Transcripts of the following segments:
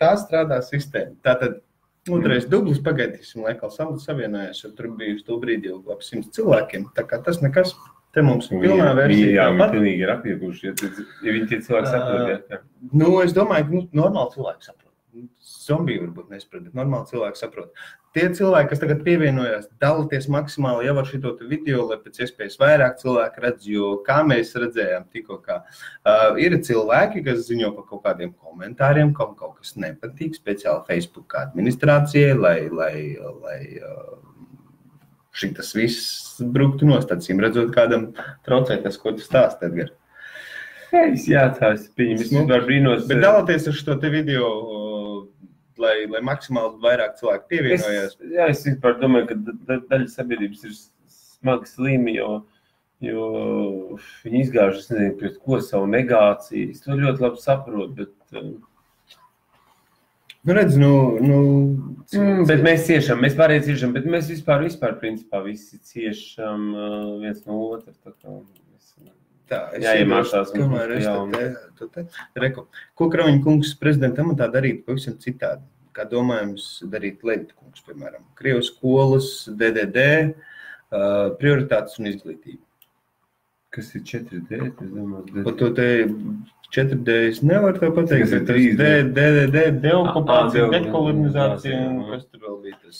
tā strādā sistēma. Tātad otrais dublis pagaidīsim, lai atkal savienojās, jo tur bija to brīdi jau ap 100 cilvēkiem. Tā kā tas nekas, te mums ir pilnā versija. Jā, viņi pilnīgi ir apieguši, ja viņi tie cilvēki saprot. Nu, es domāju, ka normāli cilvēki saprot. Zombiju varbūt nesaprot, bet normāli cilvēki saprot. Tie cilvēki, kas tagad pievienojās, dalīties maksimāli jau ar šito video, lai pēc iespējas vairāk cilvēki redz, jo kā mēs redzējām tikko kā, ir cilvēki, kas ziņo par kaut kādiem komentāriem, kaut kas nepatīk, speciāli Facebook administrācijai, lai šitas viss bruktu nost, acīm redzot kādam traucēt tas, ko tu stāst, Edgar. Jā, tās pieņems, var brīnos. Bet dalāties ar šo te video, lai maksimāli vairāk cilvēku pievienojās. Es vispār domāju, ka daļa sabiedrības ir smagi slimi, jo viņi izgāžas, nezinu, pret ko savu negāciju. Es to ļoti labi saprotu, bet... Nu, redz, bet mēs ciešam, mēs pārējie ciešam, bet mēs vispār principā visi ciešam viens no otra, tā kā... Tā, es iemācās, kamēr es te. Reku, ko Kraviņa kungs prezidenta amatā darīt pavisam citādi? Kā domājams darīt Leģita kungs, piemēram, Krievas skolas, DDD, prioritātes un izglītība. Kas ir 4D? Par to te 4D es nevaru tev pateikt, bet tas DDD, deokupācija, dekolonizācija, un kas tur vēl bija tas?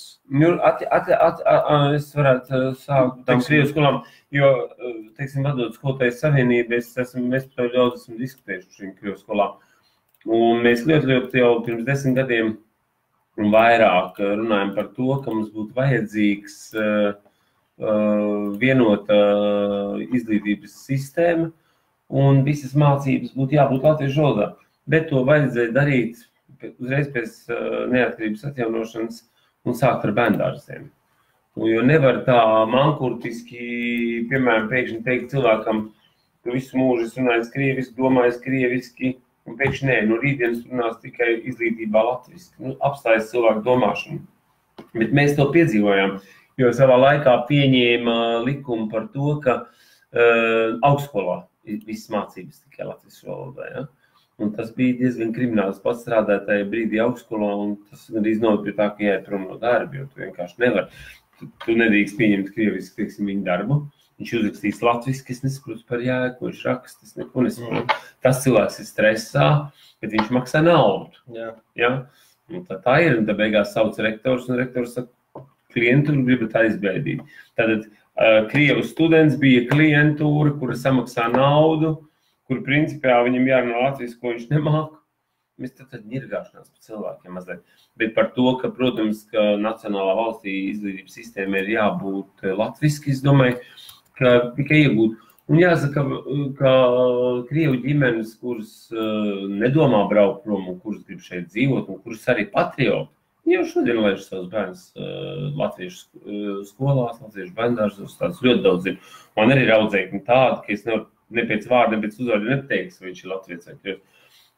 Es varētu sākt tam Krievas skolām, jo, teiksim, vadot skolotājas savienību, mēs par to daudz esam diskutējuši par šīm Krievas skolām. Un mēs ļoti jau pirms 10 gadiem un vairāk runājam par to, ka mums būtu vajadzīgs vienota izglītības sistēma un visas mācības būtu jābūt latviešu valodā. Bet to vajadzēja darīt uzreiz pēc neatkarības atjaunošanas un sākt ar bērndārziem. Jo nevar tā mankurtiski, piemēram, pēkšņi teikt cilvēkam, ka visu mūžu es runāju krieviski, domāju krieviski, un pēkšņi nē, no rītdienas runās tikai izglītībā latviski. Apstājas cilvēku domāšanu. Bet mēs to piedzīvojām, jo savā laikā pieņēma likumu par to, ka augstskolā visas mācības tikai latviešu valodā. Ja? Un tas bija diezgan krimināls pats strādāt tajā brīdī augstskolā, un tas arī noved pie tā, ka jāiet prom no darba, jo tu vienkārši nevar. Tu nedrīkst pieņemt krieviski, teiksim, viņu darbu. Viņš uzrakstīs latviski, es nesaprotu par jēgu, ko viņš raksta, es neko nesaprotu. Tas cilvēks ir stresā, bet viņš maksā naudu. Ja? Un tā ir, un tā beigās sauc rektors, un rektors saka, klientūru gribat aizbēdīt. Tātad Krievu students bija klientūra, kura samaksā naudu, kur principā viņam jārunā latviešu, ko viņš nemāk. Mēs tad ņirgāšanās par cilvēkiem mazliet. Bet par to, ka, protams, ka nacionālā valstī izglītības sistēma ir jābūt latviski, es domāju, ka tikai iegūt. Un jāsaka, ka Krievu ģimenes, kuras nedomā braukt prom un kuras grib šeit dzīvot un kuras arī patrioti, jau šodien laiž savus bērnus latviešu skolās, latviešu bērndārzos, tāds ļoti daudz zinu. Man arī ir audzēkņi tādi, ka es nevaru ne pēc vārda, ne pēc uzvārda neteiks, vai viņš ir latviets vai krievs.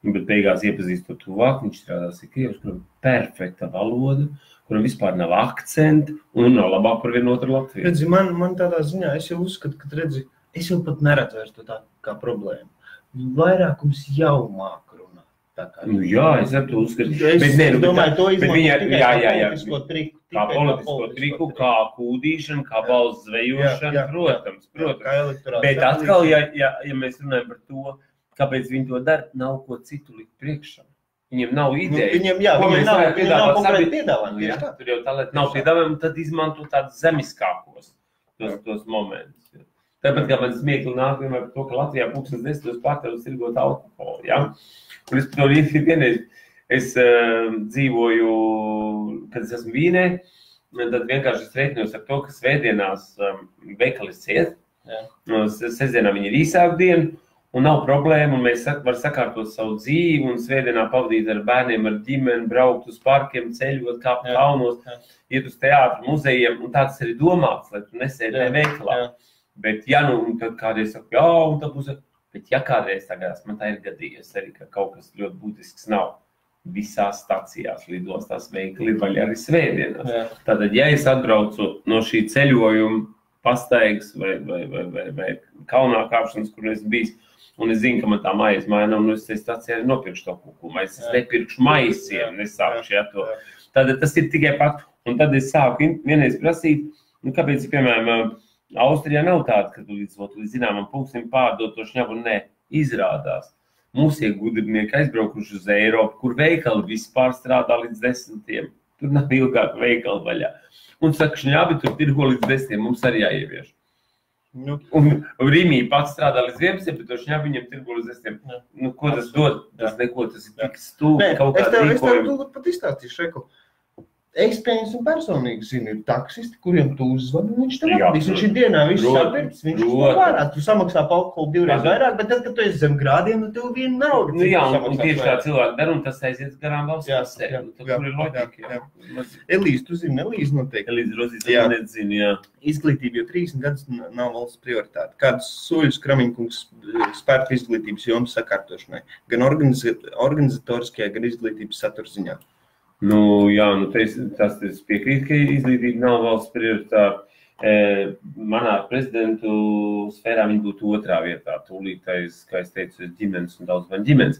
Bet beigās iepazīst to tuvāk, viņš strādās ir krievs, kuram perfekta valoda, kuram vispār nav akcenti un nav labāk par vienu otru latviešu. Redzi, man tādā ziņā, es jau uzskatu, ka redzi, es jau pat neredzu vairs to tā kā problēmu. Vairākums jau māk runāt. Jā, es ar to uzskatu. Es domāju, to izmantot kā politisko triku, kā kūdīšana, kā balss zvejošana, protams. Bet atkal, ja mēs runājam par to, kāpēc viņi to dara, nav ko citu likt priekšā. Viņiem nav ideja. Viņiem nav konkrēti piedāvājumi. Tur jau tā lieta nav piedāvājumi, tad izmanto tādus zemiskākos tos momentus. Tāpat kā man smiekli nāk vienmēr par to, ka Latvijā 10 pārtrauc tirgot alkoholu. Ja? Un es par to vienreiz, es dzīvoju, kad es esmu Vīnē, tad vienkārši es reiķinos ar to, ka svētdienās veikali ciet. Sestdienā viņi ir īsāku dienu. Un nav problēma, un mēs varam sakārtot savu dzīvi un svētdienā pavadīt ar bērniem, ar ģimeni, braukt uz parkiem, ceļot, kāpt kalnos, iet uz teātru, muzejiem, un tāds arī domāts, lai tu nesēdē veikalā. Bet ja nu, tad kādreiz saka, jā, un tad būs, bet ja kādreiz tagad, man tā ir gadījies arī, ka kaut kas ļoti būtisks nav. Visās stacijās lidostās veikali ir vaļā arī svētdienās. Tātad, ja es atbraucu no šī ceļojuma pastaigas vai kalnā kāpšanas, kur esmu bijis. Un es zinu, ka man tā maize māja nav, es stācijā arī nopirkšu to kuku maizi. Es nepirkšu maisiem, nesākšu to. Tad tas ir tikai fakts. Un tad es sāku vienreiz prasīt, kāpēc, piemēram, Austrijā nav tāda, ka tu līdz zināmam pulksim pārdot to šņabu, ne, izrādās. Mūsie gudrinieki aizbraukuši uz Eiropu, kur veikali vispār strādā līdz 10. Tur nav ilgāk veikali vaļā. Un saka, šņabi tur tirgo līdz 10, mums arī jāievieš. Un Rīmī pats strādā līdz 11, bet to šņabu viņam tirgo līdz 10. Ko tas dod? Tas neko, tas ir tik stūri, kaut kā rīkojumi. Es tev pat izstāstīšu, Reku. Es pieņemsim personīgi zinu, ir taksisti, kuriem tu uzvani, viņš tev atradīs. Viņš ir dienā visu sapirts, viņš to pārāk. Tu samaksā pa alkoholu 2 reizes vairāk, bet tad, kad tu esi zem grādiem, tev viena nauda. Jā, un tieši tā cilvēki dara, un tas aiziet garām valsts pasē. Tur ir loģika. Elīze, tu zini, Elīze noteikti. Elīze Rozīte, nezinu, jā. Izglītība jau 30 gadus nav valsts prioritāte. Kādus soļus Kramiņkungs spērt izglītības jomas sakārtošanai, gan organizatoriskajā, gan izglītības satura ziņā? Jā, tas piekrīt, ka izglītība nav valsts prioritāte. Manā prezidentu sfērā viņi būtu 2. vietā. Tūlītais, kā es teicu, ģimenes un daudz man ģimenes.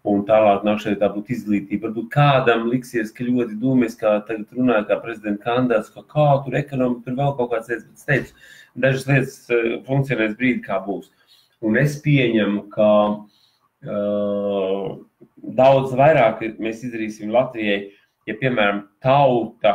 Un tālāk nākšai tā būtu izglītība. Varbūt kādam liksies, ka ļoti dūmies, kā tagad runāja kā prezidenta kandidāts, ka kā tur ekonomika, tur vēl kaut kāds lietas, bet es teicu, dažas lietas funkcionēs brīdi, kā būs. Un es pieņemu, ka daudz vairāk mēs izdarīsim Latvijai, ja, piemēram, tauta,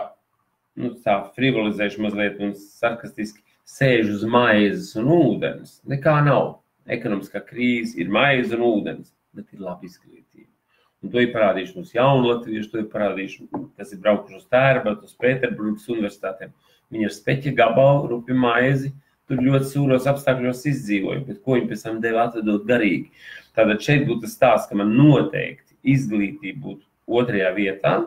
tā frivolizēšu mazliet un sarkastiski sēž uz maizes un ūdens, nekā nav. Ekonomiskā krīze ir maize un ūdens, bet ir laba izglītība. Un to ir parādījuši mums jaunlatvieši, to ir parādījuši, kas ir braukuši uz Tērbatu, uz Pēterburgas universitātēm. Viņi ar speķa gabalu, rupi maizi, tur ļoti sūros apstākļos izdzīvoja, bet ko viņi pēc tam deva atvedot garīgi. Tātad šeit būtu tas stāsts, ka man noteikti izglītība būtu 2. vietā,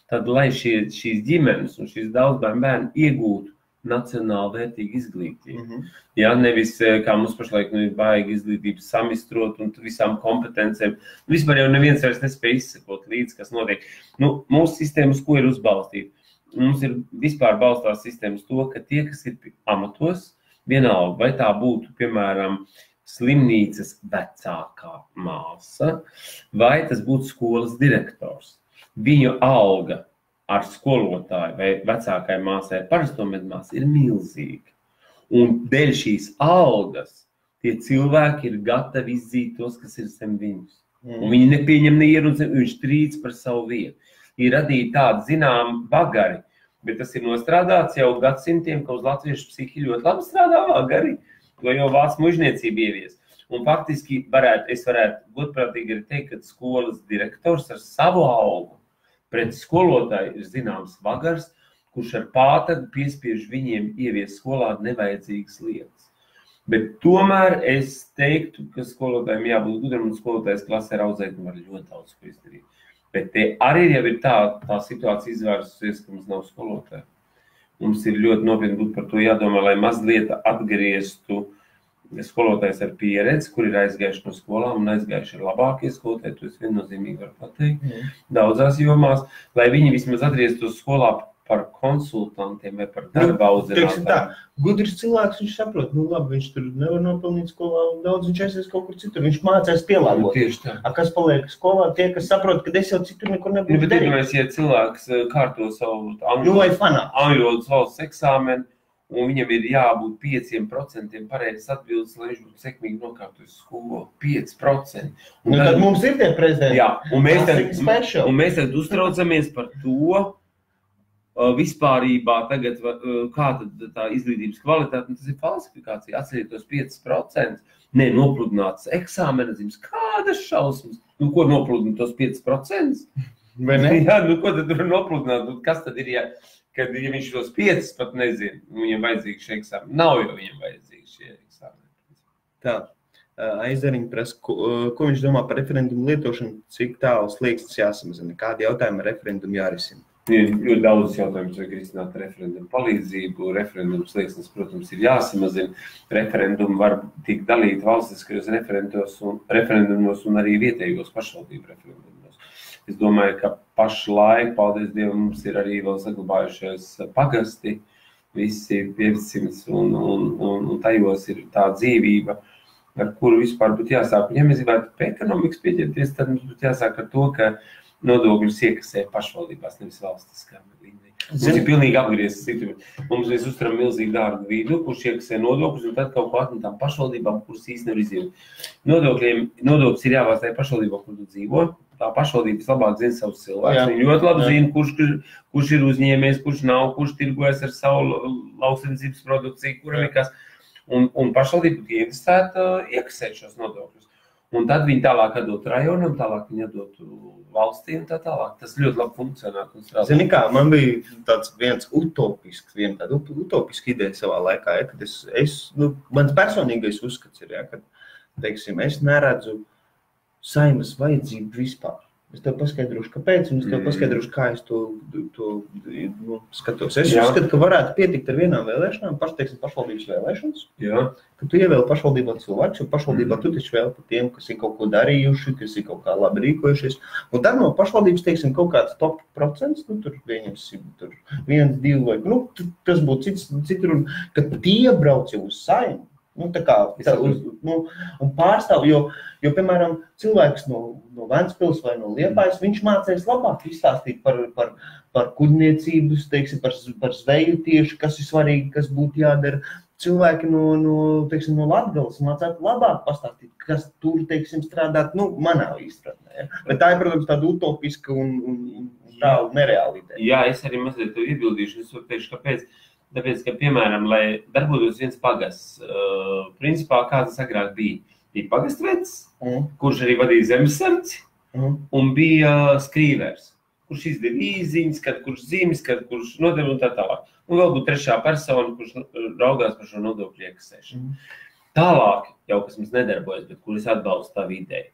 tad, lai šīs ģimenes un šīs daudzbērnu bērni iegūtu nacionāli vērtīgu izglītību. Jā, nevis, kā mums pašlaik ir baigi izglītības samistrot un visām kompetencēm. Vispār jau neviens vairs nespēja izsekot līdz, kas notiek. Mūsu sistēma uz ko ir uzbalstīta? Mums ir vispār balstās sistēmas to, ka tie, kas ir amatos, vienalga, vai tā būtu, piemēram, slimnīcas vecākā māsa, vai tas būtu skolas direktors. Viņu alga ar skolotāju vai vecākai māsai parasto medmāsu ir milzīga. Un dēļ šīs algas tie cilvēki ir gatavi izdzīt tos, kas ir zem viņus. Un viņi nepieņem neierunzi, viņš trīc par savu vietu. Ir radīti tādi, zinām, bagari, bet tas ir nostrādāts jau gadsimtiem, ka uz latviešu psihi ļoti labi strādā bagari, to jau vācu mužniecība ievies. Un faktiski es varētu godprātīgi arī teikt, ka skolas direktors ar savu algu pret skolotāju ir zināms vagars, kurš ar pātagu piespiež viņiem ievies skolā nevajadzīgas lietas. Bet tomēr es teiktu, ka skolotājiem jābūt gudram un skolotājs klasē raudzēt un var ļoti daudz ko izdarīt. Bet te arī jau ir tā situācija izvērsusies, ka mums nav skolotāji. Mums ir ļoti nopietni būt par to jādomā, lai mazliet atgrieztu skolotājs ar pieredzi, kur ir aizgājuši no skolām un aizgājuši ar labākie skolotāji, to es viennozīmīgi varu pateikt, daudzās jomās, lai viņi vismaz atgrieztos skolā par konsultantiem vai par darba audzinātājiem. Gudrs cilvēks, viņš saprot, labi, viņš tur nevar nopelnīt skolā un daudz, viņš aizies kaut kur citur, viņš mācās pielāgot. Tieši tā. Kas paliek skolā, tie, kas saprot, ka es jau citur nekur nebūtu darīt. Bet iedomājies, ja cilvēks kārto savu angļu valsts eksāmenu, un viņam ir jābūt 5% pareizes atbildes, lai viņš būtu sekmīgi nokārtojis skolu. 5%. Tad mums ir tie prezidenti. Jā, un mēs tad uztraucamies par to, vispārībā tagad, kā tad tā izglītības kvalitāte, tas ir falsifikācija, atceliet tos 5%, nopludināts eksāmena zīmes, kādas šausmas, ko nopludināt tos 5%? Vai ne? Jā, ko tad tur nopludināt, kas tad ir, ja viņš tos 5 pat nezina, viņam vajadzīgi šie eksāmeni. Nav jau viņam vajadzīgi šie eksāmeni. Tā, Aizariņa prasa, ko viņš domā par referendumu lietošanu, cik tālu slieksnis jāsamazina, kādi jautājumi referendumu jārisina? Ir ļoti daudz jautājumus, vajag risināt referendumu palīdzību. Referendumu slieksnis, protams, ir jāsamazina. Referendumu var tikt dalīt valstiskajos referendumos un arī vietējos pašvaldību referendumos. Es domāju, ka pašlaik, paldies Dievam, mums ir arī vēl saglabājušies pagasti, visi 500 un tajos ir tā dzīvība, ar kuru vispār būtu jāsāk. Ja mēs gribētu pie ekonomikas pieķerties, tad mums būtu jāsāk ar to, ka nodokļus iekasē pašvaldībās, nevis valstiskā līmenī. Mums ir pilnīgi apgriezts citur. Mums mēs uzturam milzīgi dārgu vīdu, kurš iekasē nodokļus, un tad kaut ko atņem tām pašvaldībām, kuras īsti nevar izdzīvot. Nodokļus ir jāvāc tajā pašvaldībā, kur tu dzīvo. Tā pašvaldība vislabāk zina savus cilvēkus. Viņi ļoti labi zina, kurš ir uzņēmējs, kurš nav, kurš tirgojas ar savu lauksaimniecības produkciju, kuram ir kas. Un pašvaldība būtu ieinvestēta iekasēt šos nodokļus. Un tad viņi tālāk atdot rajonam, tālāk viņi atdot valstī un tā tālāk. Tas ļoti labi funkcionētu un strādāt. Zini kā, man bija tāds viena tāda utopiska ideja savā laikā, kad mans personīgais uzskats ir, ka, teiksim, es neredzu Saeimas vajadzību vispār. Es tev paskaidrošu, kāpēc, un es tev paskaidrošu, kā es to skatos. Es uzskatu, ka varētu pietikt ar vienām vēlēšanām, pašvaldības vēlēšanas, ka tu ievēli pašvaldībā cilvēks, jo pašvaldībā tu taču vēl par tiem, kas ir kaut ko darījuši, kas ir kaut kā labi rīkojušies. Un tad no pašvaldības, teiksim, kaut kāds top procents, tur viņiem tur 1, 2 vai, tas būtu citur, kad tie brauc jau uz Saeimu. Un pārstāv, jo, piemēram, cilvēks no Ventspils vai no Liepājas, viņš mācēs labāk izstāstīt par kuģniecības, teiksim, par zveju tieši, kas ir svarīgi, kas būtu jādara. Cilvēki no Latgales mācētu labāk pastāstīt, kas tur, teiksim, strādāt, manā izpratnē. Bet tā ir, protams, tāda utopiska un tā nereāla ideja. Jā, es arī mazliet to iebildīšu, es teikšu, kāpēc. Tāpēc, ka, piemēram, lai darbotos viens pagasts, principā, kā tas agrāk bija pagastvecs, kurš arī vadīja zemesardzi, un bija skrīvers, kurš izdeva īziņas, kurš zīmes, kurš nodeva un tā tālāk. Un vēl būtu trešā persona, kurš raugās par šo nodokļu iekasēšanu. Tālāk, jau kas mums nedarbojas, bet kur es atbalstu tavu ideju,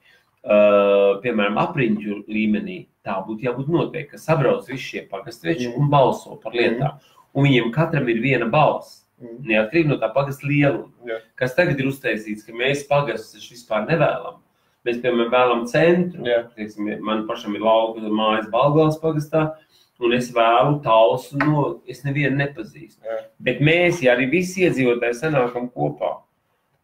piemēram, apriņķu līmenī, tā būtu jābūt noteikti, ka sabrauc visi šie pagastveči un balso par lietām. Un viņiem katram ir viena balss, neatkarīgi no tā pagasta lieluma. Kas tagad ir uztaisīts, ka mēs pagastus vispār nevēlam. Mēs, piemēram, vēlam centru. Teiksim, man pašam ir lauka mājas Balgāles pagastā, un es vēlu Talsu es nevienu nepazīstu. Bet mēs, ja arī visi iedzīvotāji sanākam kopā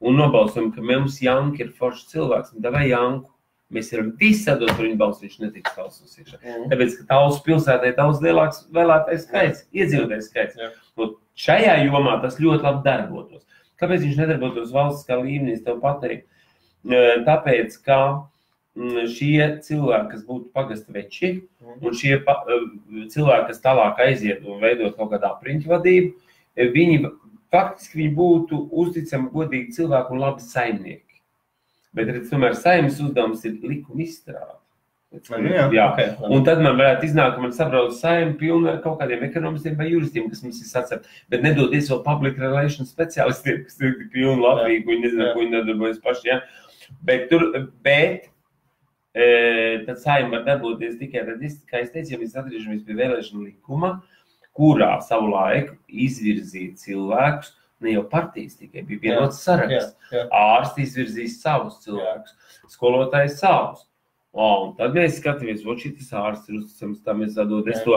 un nobalsam, ka mums Janka ir foršs cilvēks, un davai Janku. Mēs varam visi atdot par viņu balsu, viņš netiks Talsus iekšā. Tāpēc, ka Talsu pilsētā ir daudz lielāks vēlētais skaits, iedzīvotājs skaits. Un šajā jomā tas ļoti labi darbotos. Kāpēc viņš nedarbotos valstiskā līmenī, es tev pateiktu? Tāpēc, ka šie cilvēki, kas būtu pagasta veči, un šie cilvēki, kas tālāk aiziet un veidot kaut kādā apriņķu vadību, faktiski viņi būtu uzticami, godīgi cilvēki un labi saimnieki. Bet, tomēr Saeimas uzdevums ir likuma izstrāde. Un tad man varētu iznākt, ka man sabrauc Saeima pilna ar kaut kādiem ekonomistiem vai juristiem, kas mums ir sacēt, bet nedodies vēl public relations speciālistiem, kas ir pilna Latvija, ko viņi nezina, ko viņi nedarbojas paši. Bet tad Saeima var darboties tikai tad, kā es teicu, ja mēs atgriežamies pie vēlēšanu likuma, kurā savu laiku izvirzīt cilvēkus, ne jau partijas tikai, bija vienots saraksts. Ārsti izvirzīs savus cilvēkus, skolotājs savus. Un tad mēs skatāmies, šitas ārsts ir uzticams, tā mēs atdoties to.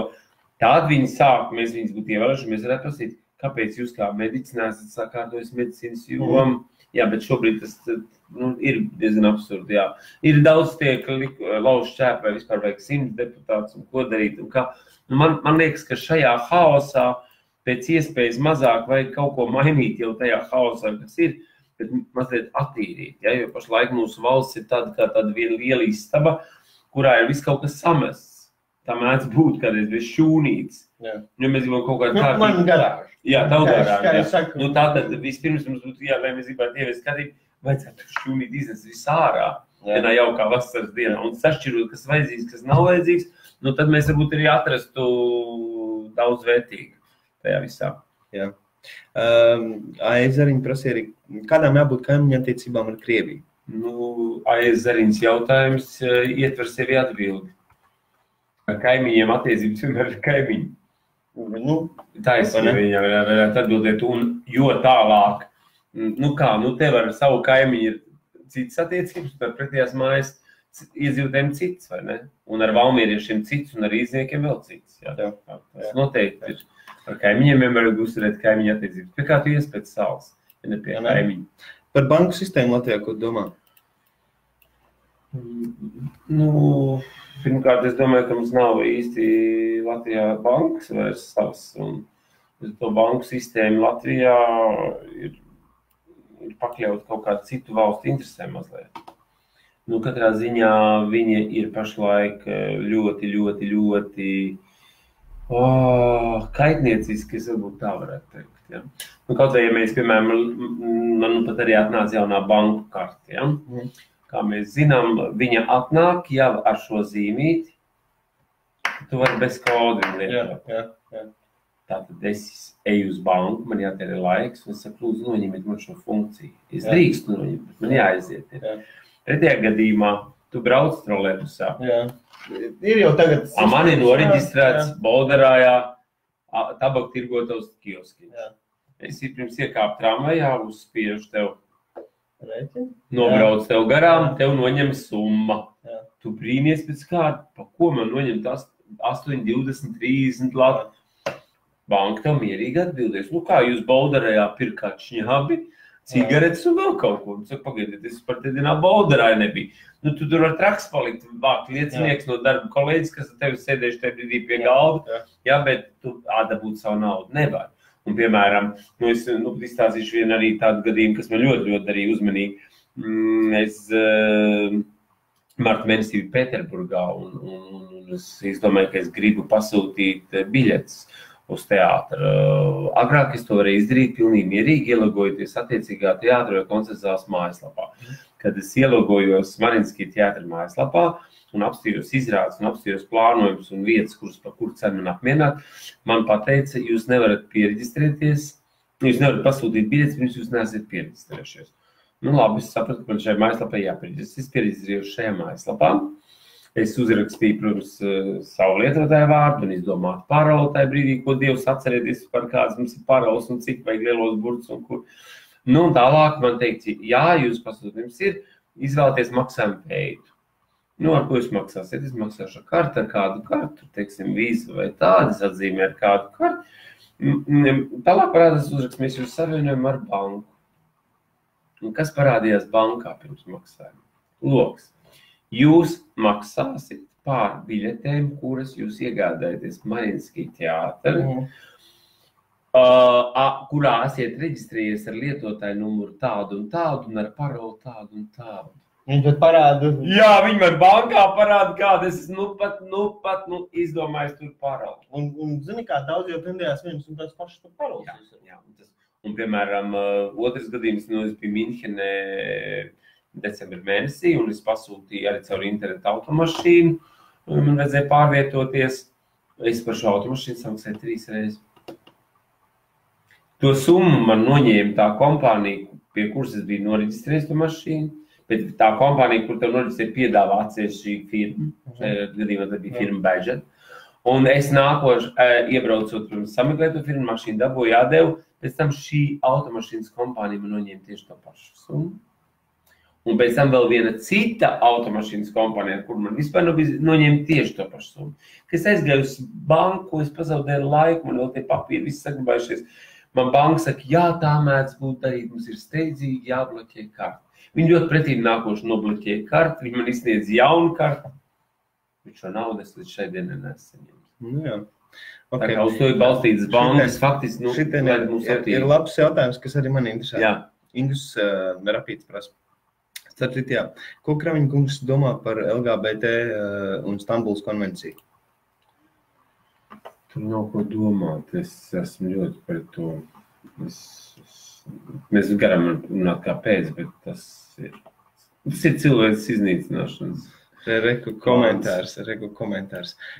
Tad viņi sāk, mēs viņus būtu ievēlējuši, mēs varētu prasīt, kāpēc jūs kā medicinā esat sakārtojis medicīnas jomu. Jā, bet šobrīd tas ir diezgan absurdi, jā. Ir daudz tiek lauž šķēp vai vispār vajag 100 deputātus un ko darīt un kā. Man liekas, ka šajā haosā pēc iespējas mazāk vajag kaut ko mainīt jau tajā haosā, kas ir, bet mazliet attīrīt. Ja? Jo pašlaik mūsu valsts ir tāda viena liela istaba, kurā ir viss kaut kas samests. Tā mēdz būt kādreiz bez šūnītes. Jo mēs gribam kaut kādu kārtību. Man garāžu. Jā, tavu garāžu. Tātad vispirms mums būtu, lai mēs gribētu ieviest skatību, vajadzētu šūnīt iznest visu ārā. Vienā jaukā vasaras dienā. Un sašķirot, kas vajadzīgs, kas nav vajadzīgs, tad mēs varbūt arī atrastu daudz vērtīgu. Tajā visā. Jā. AS Zariņš prasīja arī, kādām jābūt kaimiņu attiecībām ar Krieviju? AS Zariņš jautājums ietver sevi atbildi. Ar kaimiņiem attiecības vienmēr ir kaimiņi. Taisnība viņam varētu atbildēt, un jo tālāk, tev ar savu kaimiņu ir citas attiecības, tad pretējās mājas iedzīvotājiem cits, vai ne? Un ar valmieriešiem cits, un ar īzniekiem vēl cits. Jā. Tas noteikti ir. Ar kaimiņiem vienmēr uzturēt kaimiņu attiecības. Pie kā tu ies pēc salas, ja ne pie kaimiņu? Par banku sistēmu Latvijā, ko domā? Pirmkārt, es domāju, ka mums nav īsti Latvijā bankas vairs savas. Un to banku sistēmu Latvijā ir pakļaut kaut kādu citu valstu interesēm mazliet. Katrā ziņā viņi ir pašlaik ļoti kaitnieciski, es varbūt tā varētu teikt. Ja? Kaut vai, ja mēs, piemēram, man pat arī atnāca jaunā banku karte. Ja? Kā mēs zinām, viņa atnāk jau ar šo zīmīti, tu vari bez kodu lietot. Jā. Tātad es eju uz banku, man jātērē laiks, un es saku, lūdzu, noņemiet man šo funkciju. Es drīkstu noņemt, bet man jāaiziet. Ja? Pretējā gadījumā tu brauc trolēbusā. Ir jau tagad... Man ir noreģistrēts Bolderājā tabaku tirgotavas kioski. Es pirms iekāpu tramvajā, uzspiežu tev, nobrauc tev garām, tev noņem summa. Tu brīnies pēc kāda, pa ko man noņem 8, 20, 30 lati. Banka tev mierīgi atbildēs. Kā jūs Bolderājā pirkāt šņābi, cigaretes un vēl kaut ko. Saka, pagaidiet, es par te dienā Bolderāja nebija. Tu tur var traks palikt, vākt liecinieks no darba kolēģis, kas tevi sēdējuši tajā brīdī pie galda, bet tu dabūt savu naudu nevar. Un, piemēram, es izstāstīšu vienu arī tādu gadījumu, kas man ļoti darīja uzmanīgi. Es marta mēnesī biju Pēterburgā un es domāju, ka es gribu pasūtīt biļetes uz teātru. Agrāk es to varēju izdarīt pilnīgi mierīgi, ielogojoties attiecīgā teātra vai koncertzāles mājaslapā. Kad es ielogojos Marinskī teātra mājaslapā un apstījos izrādes un apstījos plānojumus un vietas, par kuru cenu man apmierināt, man pateica, jūs nevarat piereģistrēties, jūs nevarat pasūtīt biļetes, pirms jūs neesat piereģistrējušies. Labi, es sapratu, ka man šajā mājaslapā jāpiereģistrēs. Es piereģistrējos šajā mājaslapā. Es uzrakstīju, protams, savu lietotāju vārdu un izdomātu paroli tajā brīdī, ko Dievs atcerēties par kāds mums ir parols un cik vajag lielos burtus un kur. Un tālāk man teica, jā, jūs pasūtījums ir, izvēlēties maksājumu veidu. Ar ko jūs maksāsiet? Es maksāšu ar kartu, ar kādu kartu, teiksim, vīzu vai tādas atzīmē ar kādu kartu. Tālāk parādās uzraksts, mēs jūs savienojam ar banku. Un kas parādījās bankā pirms maksājuma? Loks. Jūs maksāsiet pār biļetēm, kuras jūs iegādājaties Marinskī teātri, kurā esiet reģistrējies ar lietotāju numuru tādu un ar paroli tādu un tādu. Bet parādu? Jā, viņi man bankā parāda, kāda es izdomājis tur paroli. Un zini, kā daudz jau tendējās viens un tās pašas par parolis. Jā. Un, piemēram, otrs gadījums, es biju Minhenē decembra mēnesī, un es pasūtīju arī caur internetu automašīnu, un man vajadzēja pārvietoties. Es par šo automašīnu samaksāju 3 reizes. To summu man noņēma tā kompānija, pie kuras es biju noreģistrējis to mašīnu, bet tā kompānija, kur tev noreģistrēja, piedāvā atsevišķi šī firma, gadījumā tā bija firma Budget, un es nākoši iebraucot, protams, sameklēt to firmu, mašīnu dabūju jādevu, pēc tam šī automašīnas kompānija man noņēma tieši to pašu summu. Un pēc tam vēl viena cita automašīnas kompānija, kur man vispār noņēma tieši to pašu summu. Kad es aizgāju uz banku, es pazaudēju laiku, man vēl tie papīri visi saglabājušies. Man banka saka, jā, tā mēdz būt darīt, mums ir steidzīgi jābloķē karti. Viņi ļoti pretīm nākoši nobloķēja karti, viņi man izsniedz jaunu karti, bet šo naudu es līdz šai dienai nesaņēmu. Jā. Okay. Tā kā uz to ir balstītas bankas, faktiski, ir labs jautājums, kas arī man interesē. Jā. Indus Rapīts prasa. Starpīt, jā. Ko Kramiņa kungs domā par LGBT un Stambulas konvenciju? Tur nav ko domāt. Es esmu ļoti par to. Mēs garam runāt kāpēc, bet tas ir cilvēks iznīcināšanas. Reku komentārs.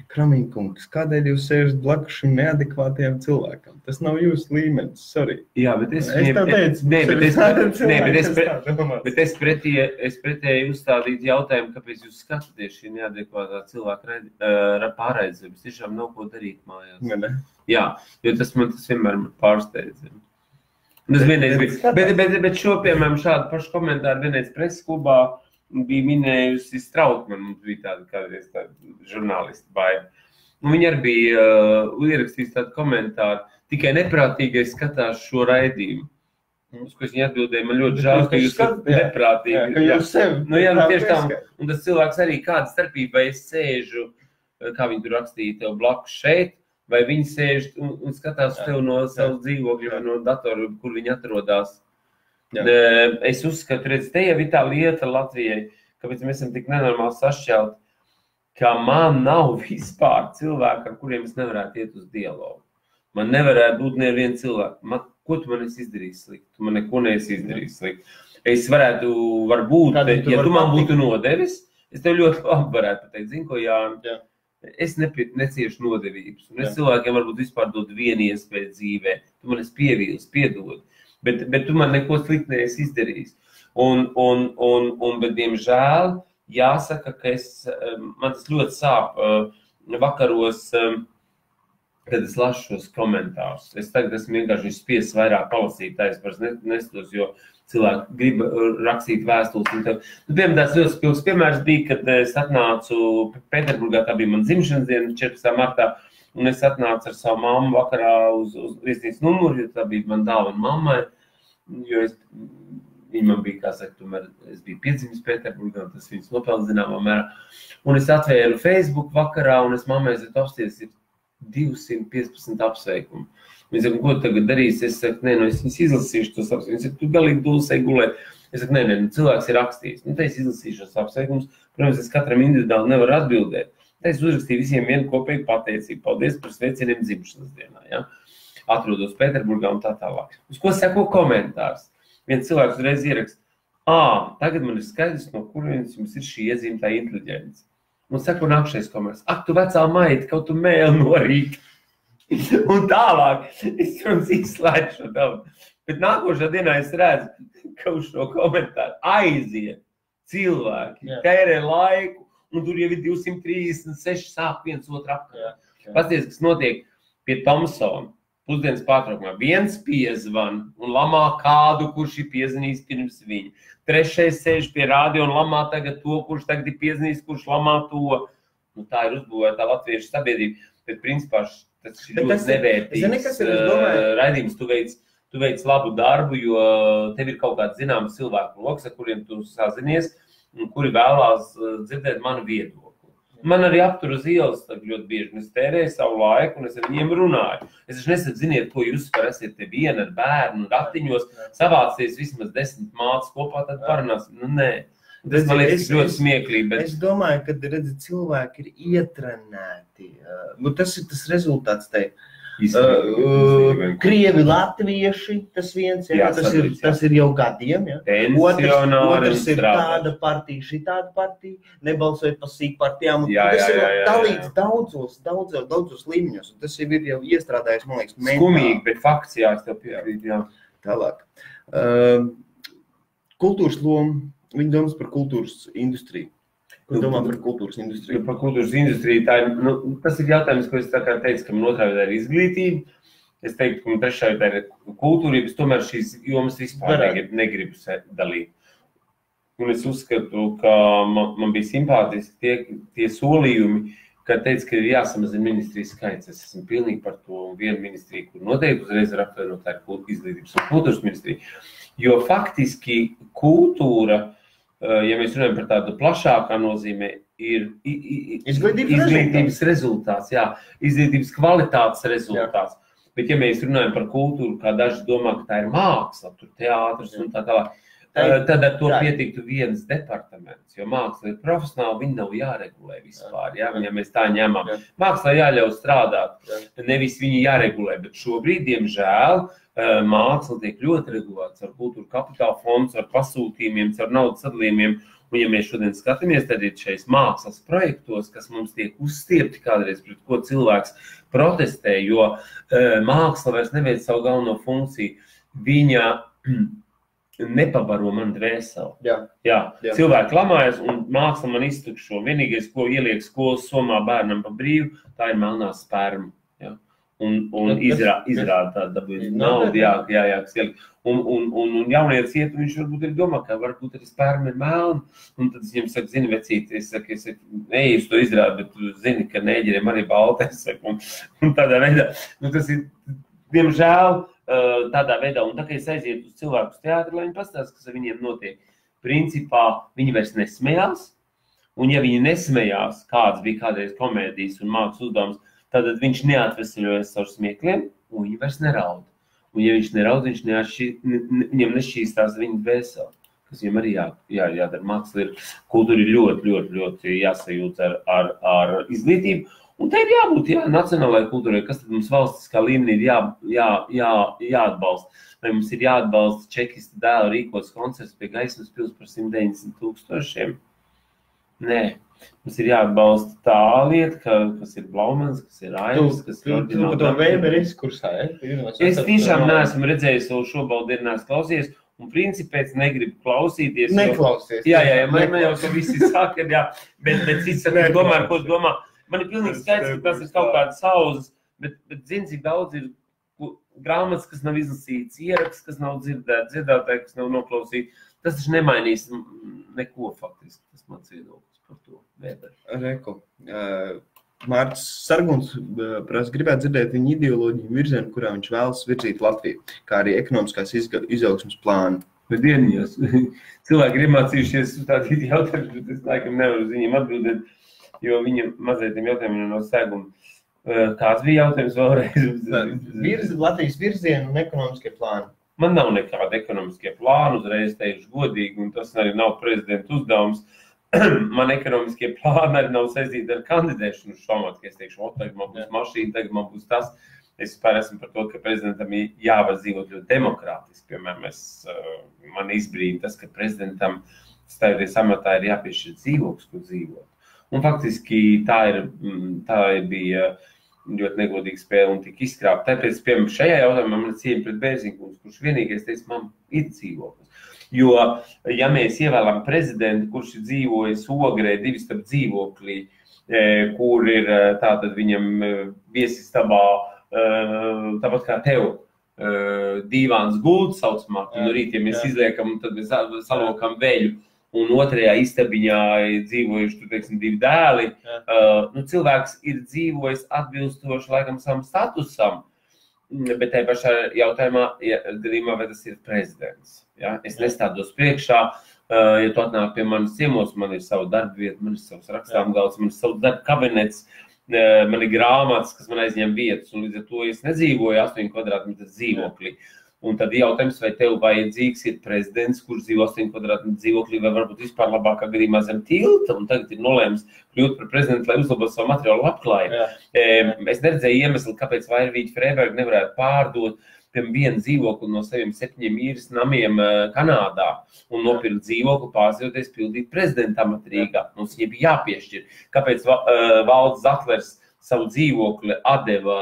Kramiņa kungs, kādēļ jūs sēžat blakus šim neadekvātajam cilvēkam? Tas nav jūsu līmenis, sorry. Jā, bet es pretēji uzstādītu jautājumu, kāpēc jūs skatāties šī neadekvātā cilvēka pārraidzības. Tiešām nav ko darīt mājās. Ne? Jā, jo tas vienmēr pārsteidz. Bet šo, piemēram, šādu pašu komentāru vienreiz preses klubā bija minējusi Strautmanu, mums bija tāda kādreiz tāda žurnālisti baida. Un viņi arī bija ierakstījis tādu komentāru, tikai neprātīgais skatās šo raidījumu. Uz ko viņi atbildēja, man ļoti žēl, ka jūs neprātīgi. Jā, ka jūs sevi. Nu, jā, tieši tā. Un tas cilvēks arī kāda starpība, vai es sēžu, kā viņi tur rakstīja tev blakus šeit, vai viņi sēž un skatās tev no savu dzīvokļu, no datoru, kur viņi atrodās. Jā. Es uzskatu, redz, te jau ir tā lieta Latvijai, kāpēc mēs esam tik nenormāli sašķelti, ka man nav vispār cilvēku, ar kuriem es nevarētu iet uz dialogu. Man nevarētu būt neviena cilvēka. Ko tu man esi izdarījis slikti? Tu man neko neesi izdarījis slikti. Es varētu, varbūt, ja tu man būtu nodevis, es tev ļoti labi varētu pateikt, zini, ko Jāni, es neciešu nodevības. Un es cilvēkiem varbūt vispār dodu vienu iespēju dzīvē. Tu man esi pievīlis, piedod. Bet tu man neko slikti neesi izdarījis. Bet, diemžēl, jāsaka, ka man tas ļoti sāp vakaros, kad es lasu šos komentārus. Es tagad esmu vienkārši spiests vairāk palasīt, es vairs nestos, jo cilvēki grib rakstīt vēstules. Piemēram, tāds ļoti spilgs piemērs bija, kad es atnācu Pēterburgā, tā bija man dzimšanas diena, 14. martā, un es atnācu ar savu mammu vakarā uz viesnīcas numuru, jo tā bija man dāvana mammai, jo viņa man bija, kā saka, tomēr es biju piedzimis Pēterburgā, un tas viņas nopelna zināmā mērā. Un es atvēru Facebook vakarā, un es mammai apsties 215 apsveikumu. Viņi saka, ko tagad darīsi? Es saku, es viņus izlasīšu tos apsveikumus. Viņi saka, tu galīgi dūsēji gulēt. Es saku, cilvēks ir rakstījis. Te es izlasīšu tos apsveikumus. Protams, es katram individuāli nevaru atbildēt. Te es uzrakstīju visiem vienu kopēju pateicību. Paldies par sveicieniem dzimšanas dienā. Ja? Atrodos Pēterburgā un tā tālāk. Uz ko seko komentārs? Viens cilvēks uzreiz ierakst, tagad man ir skaidrs, no kurienes jums ir šī iezīmētā inteliģence. Un saka, nākšais komentārs, tu vecā maita, kaut tu mēli norīt. Un tālāk, es jums izslēdzu šo daudz. Bet nākošā dienā es redzu, ka uz šo komentāru aiziet cilvēki, tērē laiku, un tur jau ir 236 sāk viens otru apkārt. Pasties, kas notiek pie Tomsona. Pusdienas pārtraukumā. Viens piezvan un lamā kādu, kurš ir piezvanījis pirms viņa. Trešais sēž pie radio un lamā tagad to, kurš tagad ir piezvanījis, kurš lamā to. Nu, tā ir uzbūvēta latviešu sabiedrība. Bet principā tas ir ļoti nevērtīgs raidījums. Tu veic labu darbu, jo tev ir kaut kāds zināms cilvēku loks, ar kuriem tu sazinies, un kuri vēlās dzirdēt manu viedokli. Man arī aptur uz ielas ļoti bieži, un es tērēju savu laiku, un es ar viņiem runāju. Es nesaku, ziniet, ko jūs esat te viena ar bērnu ratiņos, savācies vismaz 10 mātes kopā, tad parunāsim. Nu, nē. Tas man liekas ļoti smieklīgi. Bet... Es domāju, ka cilvēki ir ietrenēti. Tas ir tas rezultāts tai. Krievi, latvieši, tas viens, tas ir jau gadiem. Ja? Otrs ir tāda partija, šitāda partija, nebalsojot par sīk partijām. Tas ir dalīts daudzos līmeņos. Tas jau ir jau iestrādājis, man liekas, mentāli. Skumīgi, bet fakts, es tev piekrītu, jā. Tālāk. Kultūras loma, viņa domas par kultūras industriju. Ko domā par kultūras industriju? Par kultūras industriju, tas ir jautājums, ko es tā kā teicu, ka man otrā vietā ir izglītība. Es teiktu, ka man trešā vietā ir kultūra, bet tomēr šīs jomas vispār negribu dalīt. Un es uzskatu, ka man bija simpātiski tie solījumi, kad teica, ka ir jāsamazina ministrijas skaits. Es esmu pilnīgi par to vienu ministriju, kur noteikti uzreiz ir apvienot, tā ir izglītības un kultūras ministrija. Jo faktiski kultūra, ja mēs runājam par tādu plašākā nozīmē, ir izglītības rezultāts, izglītības kvalitātes rezultāts. Bet ja mēs runājam par kultūru, kā daži domā, ka tā ir māksla, tur teātris un tā tālāk, tad ar to pietiktu viens departaments, jo māksla ir profesionāli, viņi nav jāregulē vispār, ja mēs tā ņemam. Mākslā jāļauj strādāt, nevis viņi jāregulē, bet šobrīd, diemžēl, māksla tiek ļoti regulēts ar kultūra kapitāla fonds, ar pasūtījumiem, ar naudas sadalījumiem. Un ja mēs šodien skatāmies, tad ir šeit mākslas projektos, kas mums tiek uzstiepti kādreiz, pret ko cilvēks protestē, jo māksla vairs neveic savu galveno funkciju. Viņa nepabaro man dvēseli. Jā. Cilvēki lamājas un māksla man iztukšo. Vienīgais, ko ieliek skolas somā bērnam pa brīvu, tā ir melnā sperma. Ja? un izrāda tādu dabūju naudu, jā, kas ielikt. Un jaunietis iet, un viņš varbūt arī domā, ka varbūt arī spērni ir melni, un tad es viņam saku, zini, vecīti, es saku, neej uz to izrādi, bet tu zini, ka neģeriem arī balti, es saku, un tādā veidā, tas ir, diemžēl, tādā veidā, un tā kā es aizietu uz cilvēku teātri, lai viņi pastāst, kas ar viņiem notiek, principā viņi vairs nesmējās, un ja viņi nesmējās, kāds bija kādreiz komēdijas un mākslas uzdevums, tad viņš neatvesaļojas savu smiekliem, un viņi vairs neraud. Un ja viņš neraud, viņam nešķīstās viņa dvēseli, kas viņam arī jādara. Māksla kultūra ir ļoti, ļoti, ļoti jāsajūt ar izglītību. Un te ir jābūt nacionālajai kultūrai, kas tad mums valstiskā līmenī ir jāatbalsta. Vai mums ir jāatbalsta čekista dēla rīkots koncerts pie Gaismas pils par 190 000? Nē. Mums ir jāatbalsta tā lieta, kas ir Blaumans, kas ir Aivis, kas ir ordināli. Tu to Weber izkursā, Es tiešām neesmu redzējis savu šobaldu dienās klausies, un principi pēc negribu klausīties. Neklausies. Jā, man jau ka visi saka, jā, bet cits saka, domā, ko es domā. Man ir pilnīgi skaidrs, ka tas ir kaut kāds sauzes, bet zini, cik daudz ir grāmatas, kas nav izlasīts, ieraksts, kas nav dzirdēts, dziedātāji, kas nav noklausīti. Tas taču nemainīs neko faktiski, tas mans viedoklis. Reku. Mārcis Sarguns gribētu dzirdēt viņa ideoloģiju virzienu, kurā viņš vēlas virzīt Latviju, kā arī ekonomiskās izaugsmes plānu. Bet dienījās. Cilvēki ir iemācījušies tādi jautājumi, bet es laikam nevaru uz viņiem atbildēt, jo viņa mazliet jautājumi no sēguma. Kāds bija jautājums vēlreiz? Latvijas virzienu un ekonomiskie plāni. Man nav nekāda ekonomiskie plāni, uzreiz teikšu godīgi, un tas arī nav prezidenta uzdevums. Man ekonomiskie plāni arī nav saistīti ar kandidēšanu uz šo amatu, ka es teikšu, tagad man būs mašīna, tagad man būs tas. Es vispār esmu par to, ka prezidentam jāvar dzīvot ļoti demokrātiski. Piemēram, man izbrīna tas, ka prezidentam stājoties amatā ir jāpiešķir dzīvoklis, kur dzīvot. Un faktiski tā bija ļoti negodīga spēle un tika izkrāpta. Tāpēc, piemēram, šajā jautājumā man ir cieņa pret Bērziņkungu, kurš vienīgais teica, man ir dzīvoklis. Jo, ja mēs ievēlam prezidentu, kurš ir dzīvojis Ogrē, divistab dzīvoklī, kur ir tātad viņam viesistabā, tāpat kā tev, dīvāns gults saucamā, un rīt, ja mēs izliekam, tad mēs salokam veļu, un otrajā istabiņā dzīvojuši, tur, teiksim, 2 dēli, cilvēks ir dzīvojis atbilstoši, laikam, savam statusam, bet tajā pašā jautājumā, gadījumā, vai tas ir prezidents. Ja? Es nestādos priekšā, ja tu atnāk pie manis ciemos, man ir savu darba vietu, man ir savs rakstām galds, man ir savu darba kabinets, man ir grāmatas, kas man aizņem vietas, un līdz ar to es nedzīvoju 8 kvadrātmetru dzīvoklī. Un tad jautājums, vai tev vajadzīgs ir prezidents, kurš dzīvo 8 kvadrātmetru dzīvoklī, vai varbūt vispār labākā gadījumā zem tilta, un tagad ir nolēms kļūt par prezidentu, lai uzlabotu savu materiālu labklājību. Es neredzēju iemeslu, kāpēc Vairvīķa Freiberga nevarētu pārdot vienu dzīvokli no saviem 7 īres namiem Kanādā un nopirkt dzīvokli, pārsējoties pildīt prezidenta amatrīgā. Mums viņai bija jāpiešķir. Kāpēc Valds Zatlers savu dzīvokli atdeva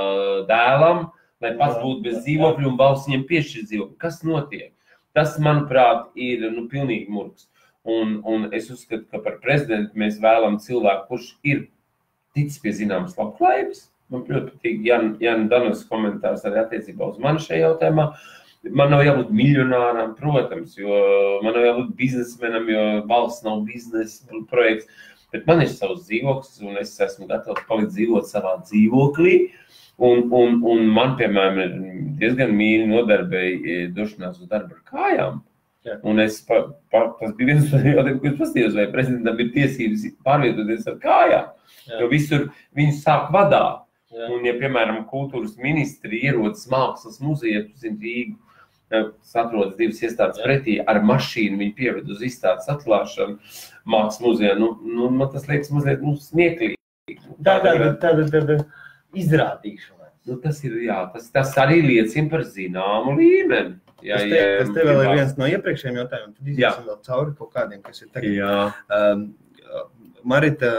dēlam, lai pats būtu bez dzīvokļu un valsts viņam piešķir dzīvokļu? Kas notiek? Tas, manuprāt, ir pilnīgi murgs. Un es uzskatu, ka par prezidentu mēs vēlam cilvēku, kurš ir ticis pie zināmas labklājības. Man ļoti patīk Jāna Danovas komentārs arī attiecībā uz mani šajā jautājumā. Man nav jābūt miljonāram, protams, jo man nav jābūt biznesmenam, jo valsts nav biznesa projekts. Bet man ir savs dzīvoklis, un es esmu gatavs palikt dzīvot savā dzīvoklī. Un man, piemēram, ir diezgan mīļi nodarbēji došanās uz darbu ar kājām. Un tas bija viens no jautājumiem, ko es paskatījos, vai prezidentam ir tiesības pārvietoties ar kājām, jo visur viņus sāk vadāt. Un, ja, piemēram, kultūras ministri ierodas mākslas muzejā, tu zini, Rīgu, atrodas 2 iestādes pretī, ar mašīnu viņi pieved uz izstādes atklāšanu mākslas muzejā. Man tas liekas mazliet smieklīgi. Tāda izrādīšanās. Tas arī liecina par zināmu līmeni. Tas te vēl ir viens no iepriekšējiem jautājumiem, tad iziesim vēl cauri kaut kādiem, kas ir tagad. Marita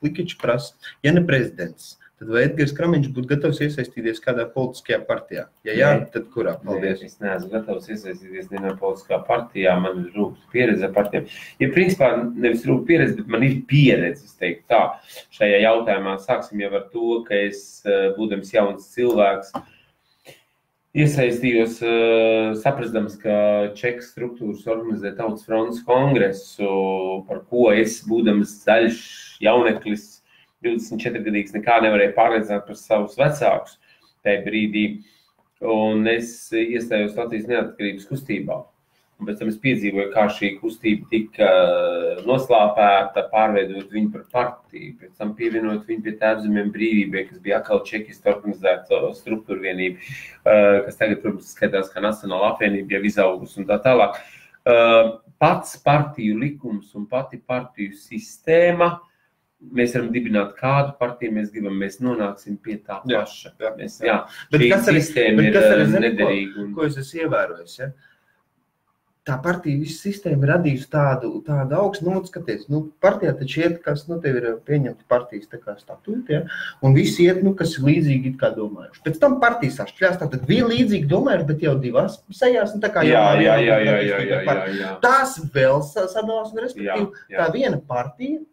Klikiča prasa, ja ne prezidents, tad vai Edgars Kramiņš būtu gatavs iesaistīties kādā politiskajā partijā? Ja jā, tad kurā? Paldies. Es neesmu gatavs iesaistīties vienā politiskā partijā, man ir rūpes pieredze ar partijām. Ja principā nevis rūpes pieredze, bet man ir pieredze, es teiktu tā, šajā jautājumā sāksim jau ar to, ka es, būdams jauns cilvēks, iesaistījos, saprastams, ka Čekas struktūras organizē Tautas frontes kongresu, par ko es, būdams zaļš jauneklis, 24-gadīgs, nekā nevarēja pārliecināt par savus vecākus tajā brīdī, un es iestājos Latvijas neatkarības kustībā. Un pēc tam es piedzīvoju, kā šī kustība tika noslāpēta, pārveidot viņu par partiju, pēc tam pievienot viņu pie Tēvzemēm brīvībai, kas bija atkal čekistu organizēta struktūra vienība, kas tagad, protams, skatās kā Nacionāla apvienība, jau izaugus un tā tālāk. Pats partiju likums un pati partiju sistēma, mēs varam dibināt kādu partiju, mēs gribam, mēs nonāksim pie tā paša. Šī sistēma ir nederīga. Ko es esmu ievērojis, ja? Tā partija, visa sistēma radījusi tādu augstu, skaties, partijā taču iet, kas, tev ir pieņemti partijas tā kā statūti, ja? Un visi iet, kas ir līdzīgi it kā domājuši. Pēc tam partijas sašķļās, tātad viena līdzīgi domājuši, bet jau divās sejās, un tā kā jā. Tās vēl sadalās, un respektīvi, tā viena partija,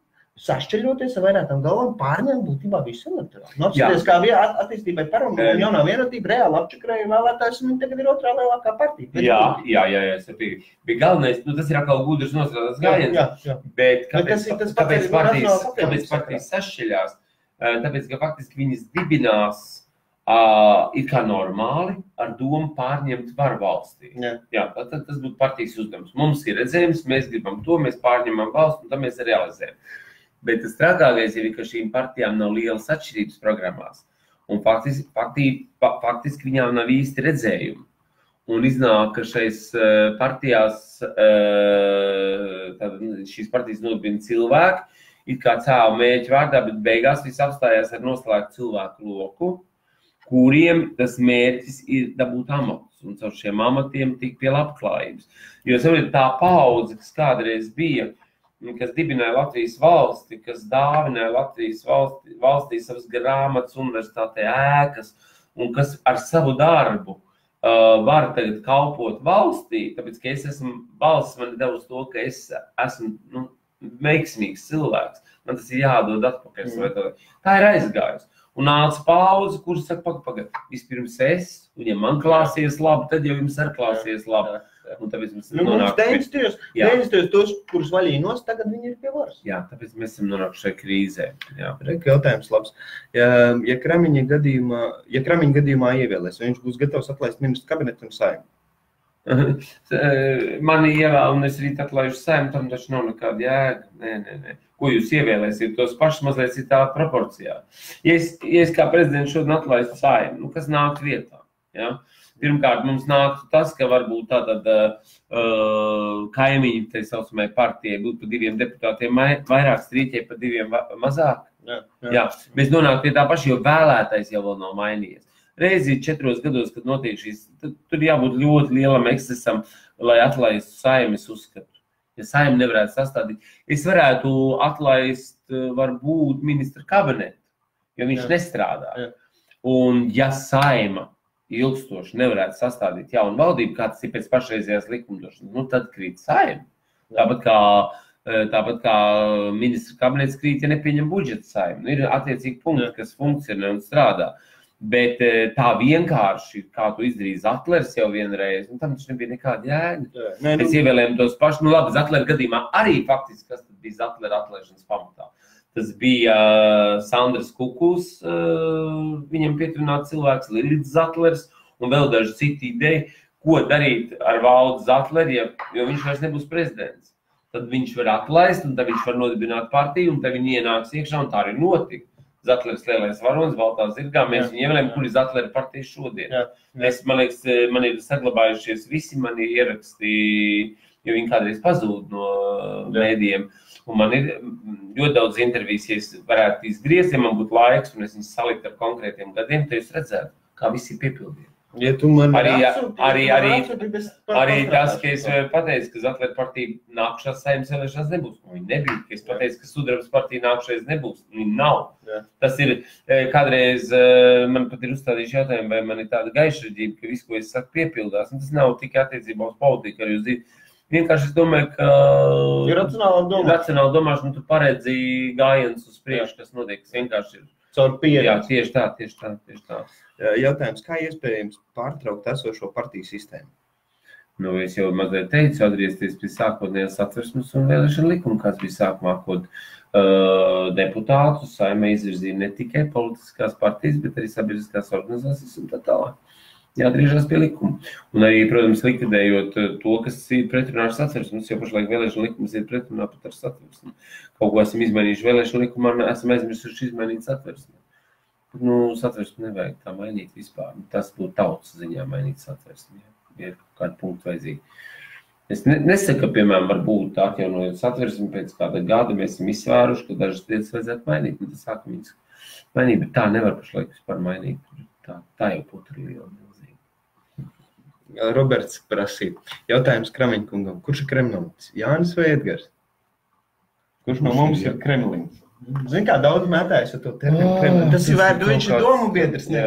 sašķeļoties ar vairākām galvām, pārņem būtībā visu elektorātu. Apskaties, kā attīstībai par un jaunā vienotība reāli apčakarēja vēlētājs, un viņi tagad ir otrā lielākā partija. Jā, saprīgi. Bet galvenais, tas ir atkal gudrs nostrādāts gājiens. Bet kāpēc partijas sašķeļās? Tāpēc, ka faktiski viņas dibinās ir kā normāli ar domu pārņemt varu valstī. Jā, tas būtu partijas uzdevums. Mums ir redzējums, mēs gribam to, mēs pārņemam valstu, un tam mēs realizējam. Bet tas trakākais ir, ka šīm partijām nav lielas atšķirības programmās. Un faktiski viņām nav īsti redzējumi. Un iznāk, ka šais partijās, šīs partijas nodibina cilvēki, it kā cēlu mērķu vārdā, bet beigās viss apstājās ar noslēgtu cilvēku loku, kuriem tas mērķis ir dabūt amatus. Un caur šiem amatiem tik pie labklājības. Jo tā paudze, kas kādreiz bija, kas dibināja Latvijas valsti, kas dāvināja Latvijas valstī savas grāmatas, universitātē ēkas, un kas ar savu darbu var tagad kalpot valstī, tāpēc, ka es esmu, valsts man devusi to, ka es esmu veiksmīgs cilvēks. Man tas ir jādod atpakaļ. Tā ir aizgājusi. Un nāca paudze, kurš saka, pagaid, vispirms es, un ja man klāsies labi, tad jau jums ar klāsies labi. Un tāpēc mēs mums 90. tos, kurus vaļīnos, tagad viņi ir pie varas. Jā, tāpēc mēs esam nonākuši šai krīzē. Jautājums labs. Ja Kramiņa gadījumā ievēlēs, vai viņš būs gatavs atlaist ministru kabinetu un Saeimu? Mani ievēl, un es rīt atlaižu Saeimu, tam taču nav nekāda jēga. Nē. Ko jūs ievēlēsiet, tos pašus mazliet citā proporcijā. Ja es kā prezidents šodien atlaistu Saeimu, kas nāk vietā? Ja? Pirmkārt, mums nāktu tas, ka varbūt tātad kaimiņi, tai saucamai partijai, būtu pa 2 deputātiem vairāk, strīķei pa 2 mazāk. Jā. Mēs nonāktu pie tā paša, jo vēlētais jau vēl nav mainījies. Reizi 4 gados, kad notiek šīs, tur jābūt ļoti lielam ekscesam, lai atlaistu Saeimu, es uzskatu. Ja Saeimu nevarētu sastādīt, es varētu atlaist varbūt ministra kabinetu, jo viņš nestrādā. Un ja Saeima ilgstoši nevarētu sastādīt jaunu valdību, kā tas ir pēc pašreizējās likumdošanas, tad krīt Saeima. Tāpat kā ministra kabinets krīt, ja nepieņem budžeta Saeimu. Ir attiecīgi punkti, kas funkcionē un strādā. Bet tā vienkārši, kā tu izdarīji Zatlers jau vienreiz, tam taču nebija nekāda jēga. Mēs ievēlējām tos pašus, labi, Zatlera gadījumā arī faktiski, kas tad bija Zatlera atlaišanas pamatā. Tas bija Sandrs Kukuls, viņam pietuvināts cilvēks, Lilits Zatlers un vēl daži citi ideja, ko darīt ar Valdu Zatleri, jo viņš vairs nebūs prezidents. Tad viņš var atlaist, un tad viņš var nodibināt partiju, un tad viņi ienāks iekšā, un tā arī notika. Zatlers lielais varonis, baltā zirgā, mēs viņu ievēlējam, kur ir Zatlera partija šodien. Man liekas, man ir saglabājušies visi mani ieraksti, jo viņi kādreiz pazūd no mēdījiem. Un man ir ļoti daudz intervijas, ja es varētu izgriezt, ja man būtu laiks, un es viņus salikt ar konkrētiem gadiem, tad jūs redzētu, kā visi ir piepildīti. Ja tu man Arī atsūtīsi, tas, ka es pateicu, ka Zatlera partija nākušās Saeimas vēlēšanās nebūs. Viņi nebija, ka es pateicu, ka Sudrabas partija nākušais nebūs. Viņi nav. Jā. Tas ir, kādreiz man pat ir uzstādījuši jautājumu, vai man ir tāda gaišraģība, ka visu, ko es saku, piepildās. Un tas nav tikai attiecībā uz politiku, arī uz dzīvi. Vienkārši es domāju, ka ir racionāla domāšana, tu paredzi gājienus uz priekšu, kas notiek, kas vienkārši ir. Caur pieredzi. Jā, tieši tā. Jautājums, kā iespējams pārtraukt esošo partiju sistēmu? Nu, es jau mazliet teicu, atgriezties pie sākotnējās Satversmes un vēlēšana likuma, kas bija sākumā, kod deputātu Saeimā izvirzīja ne tikai politiskās partijas, bet arī sabiedriskās organizācijas un tā tālāk. Jāatgriežas pie likuma. Un arī, protams, likvidējot to, kas ir pretrunā ar Satversmi. Mums jau pašlaik vēlēšana likums ir pretrunā pat ar Satversmi. Kaut ko esam izmainījuši vēlēšana likumā, esam aizmirsuši izmainīt Satversmi. Nu, Satversmi nevajag tā mainīt vispār. Tas būtu tautas ziņā mainīt Satversmi. Ir kādu punktu vajadzīgi. Es nesaku, ka, piemēram, varbūt atjaunojot Satversmi pēc kāda gada mēs esam izsvēruši, ka dažas lietas vajadzētu mainīt. Un tas sākam viņas mainīt, bet tā nevar pašlaik vispār mainīt. Tā jau būtu liela milzīga. Roberts prasīja. Jautājums Kramiņkungam. Kurš ir Kremlins? Jānis vai Edgars? Kurš no mums ir Kremlins? Zini, kā daudz mētājas ar to terminu Kremlins. Tas ir vērts, viņš ir domu biedrs. Nē,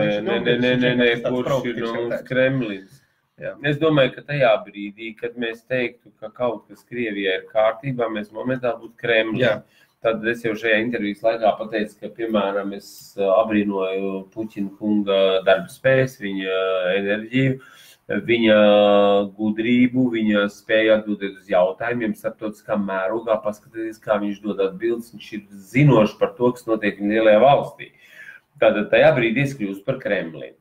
kurš ir no mums Kremlins? Jā. Es domāju, ka tajā brīdī, kad mēs teiktu, ka kaut kas Krievijā ir kārtībā, mēs momentā būtu Kremlī. Jā. Tad es jau šajā intervijas laikā pateicu, ka, piemēram, es abrīnoju Puķina kunga darba spējas, viņa enerģiju, viņa gudrību, viņa spēju atbildēt uz jautājumiem, starptautiskā mērogā, paskatīties, kā viņš dod atbildes. Viņš ir zinošs par to, kas notiek viņa lielajā valstī. Tātad tajā brīdī es kļūstu par Kremli.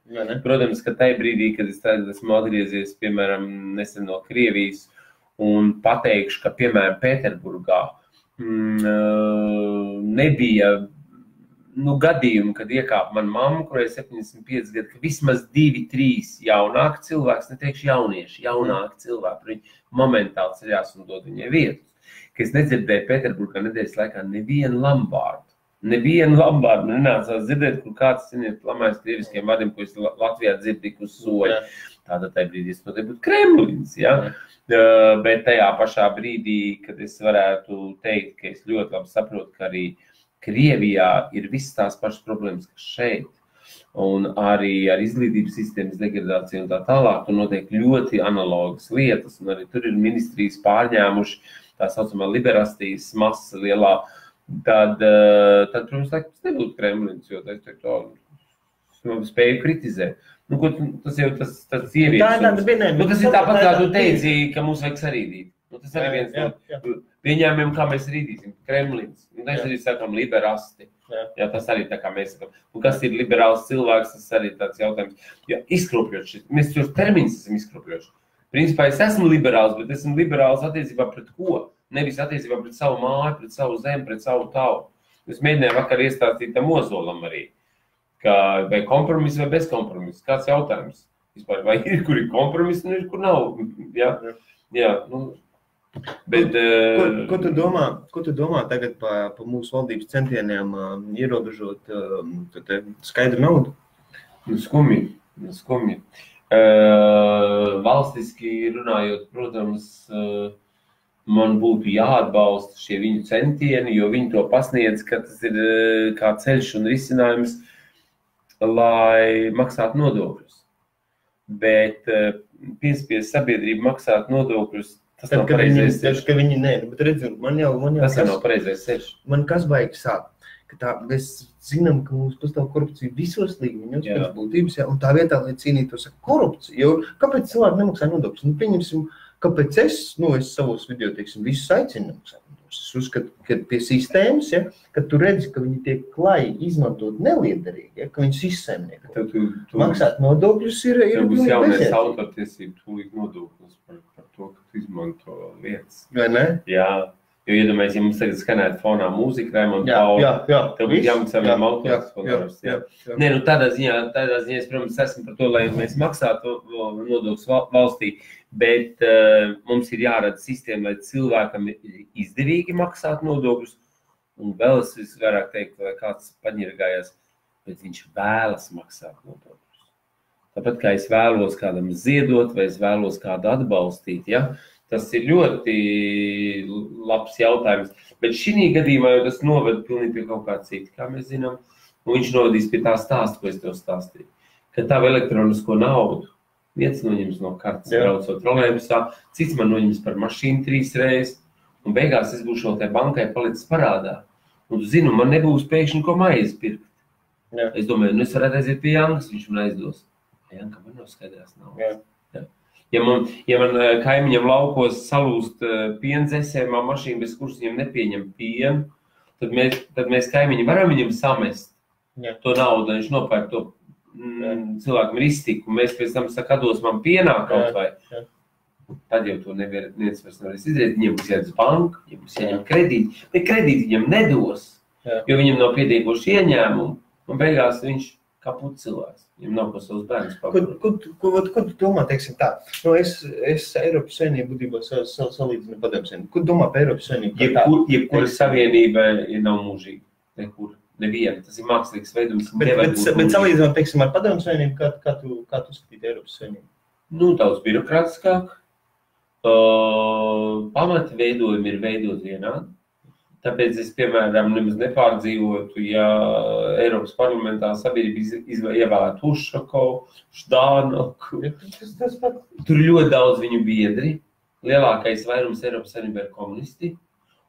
Protams, ka tajā brīdī, kad es tagad esmu atgriezies, piemēram, nesen no Krievijas un pateikšu, ka, piemēram, Pēterburgā nebija gadījumi, kad iekāpa man mamma, kurai 75 gadi, ka vismaz 2-3 jaunāki cilvēks, neteikšu jaunieši, jaunāki cilvēki, viņi momentāli ceļās un dod viņai vietas. Ka es nedzirdēju Pēterburgā nedēļas laikā nevienu lambārdu. Nevienu lambārdu nenācās dzirdēt, kur kāds, lamājas krieviskiem vārdiem, ko es Latvijā dzirdīju uz soļa. Tātad tajā brīdī es noteikti būtu Kremlins, ja? Bet tajā pašā brīdī, kad es varētu teikt, ka es ļoti labi saprotu, ka arī Krievijā ir visas tās pašas problēmas, kas šeit. Un arī ar izglītības sistēmas degradāciju un tā tālāk, tur notiek ļoti analogas lietas, un arī tur ir ministrijas pārņēmuši tā saucamā liberastijas masa lielā. Tad, protams, tas nebūtu Kremlins, jo es teiktu, spēju kritizēt. Nu, tas jau tas ievies. Tas ir tāpat, kā tu teici, ka mums vajag sarīdīt. Tas arī viens no pieņēmumiem, kā mēs rīdīsim. Kremlins. Mēs arī sakām liberasti. Jā, tas arī tā kā mēs sakām. Un kas ir liberāls cilvēks, tas arī tāds jautājums. Jā, izkropļoši. Mēs šos terminus esam izkropļoši. Principā es esmu liberāls, bet esmu liberāls attiecībā pret ko? Nevis attiecībā pret savu māju, pret savu zemi, pret savu tautu. Es mēģināju vakar iestāstīt tam Ozolam arī, ka vai kompromiss vai bez kompromiss. Kāds jautājums? Vispār, vai ir, kur ir kompromiss, un ir, kur nav. Jā, bet... Ko tu domā tagad pa mūsu valdības centieniem ierobežot skaidru naudu? Skumji. Valstiski runājot, protams, man būtu jāatbalsta šie viņu centieni, jo viņi to pasniedz, ka tas ir kā ceļš un risinājums, lai maksātu nodokļus. Bet piespiest sabiedrību maksāt nodokļus, tas nav pareizais ceļš. Ka viņi nē, bet redzi, man jau tas nav pareizais ceļš. Man kas baigi sāk? Mēs zinām, ka mums pastāv korupcija visos līmeņos pēc būtības, un tā vietā, lai cīnītos ar korupciju, jo kāpēc cilvēki nemaksā nodokļus? Nu, pieņemsim, kāpēc es savos video, teiksim, visus aicinu nemaksāt nodokļus. Es uzskatu, ka pie sistēmas, kad tu redzi, ka viņi tiek klai izmantot neliederīgi, ka viņus izsaimnieko. Maksāt nodokļus ir tev būs jaunais autortiesību tūlīt nodokļus par to, ka tu izmanto lietas. Vai ne? Jā. Jo iedomājies, ja mums tagad skanētu fonā mūzika, Raimonda Paula, tev būtu jāmaksā saviem autors. Nē, nu tādā ziņā, es, protams, esmu par to, lai mēs maksātu nodokļus valstī, bet mums ir jārada sistēma, lai cilvēkam izdevīgi maksāt nodokļus, un vēl es visvairāk teiktu, lai kāds paņirgājās, bet viņš vēlas maksāt nodokļus. Tāpat kā es vēlos kādam ziedot, vai es vēlos kādu atbalstīt, ja? Tas ir ļoti labs jautājums. Bet šī gadījumā jau tas noved pilnīgi pie kaut kā cita, kā mēs zinām. Un viņš novadīs pie tā stāsta, ko es tev stāstīju. Ka tavu elektronisko naudu viens noņems no kartes, braucot trolejbusā, cits man noņems par mašīnu 3 reizes, un beigās es būšu vēl tai bankai palicis parādā. Un tu zini, man nebūs pēkšņi ko maizi pirkt. Jā. Es domāju, es varētu aiziet pie Jankas, viņš man aizdos. Janka, man nav skaidrās naudas. Ja man kaimiņam laukos salūst pienzesēmā mašīna, bez kuras viņam nepieņem pienu, tad mēs kaimiņi varam viņam samest to naudu, viņš nopērk to cilvēkam ir iztiku, un mēs pēc tam saka, dos man pienā kaut vai. Tad jau to neviens vairs nevarēs izdarīt. Viņam būs jāiet uz banku, viņam būs jāņem kredīti. Bet kredīti viņam nedos, jo viņam nav pietiekoši ieņēmumu, un beigās viņš kā puts cilvēks. Viņam nav ko savus bērnus pagarot. Ko tu domā, teiksim tā? Es Eiropas Savienību būtībā salīdzinu Padomju Savienību. Ko domā par Eiropas Savienību? Jebkura savienība nav mūžīga. Nekur. Neviena. Tas ir mākslīgs veidums. Bet salīdzinot, teiksim, ar Padomju Savienību, kā tu skatītu Eiropas Savienību? Daudz birokrātiskāk. Pamati veidojumi ir veidot vienādi. Tāpēc es, piemēram, nemaz nepārdzīvotu, ja Eiropas parlamentā sabiedrība ievēlētu Ušakovu, Ždānoku. Tur ļoti daudz viņu biedri. Lielākais vairums Eiropas Savienībā ir komunisti.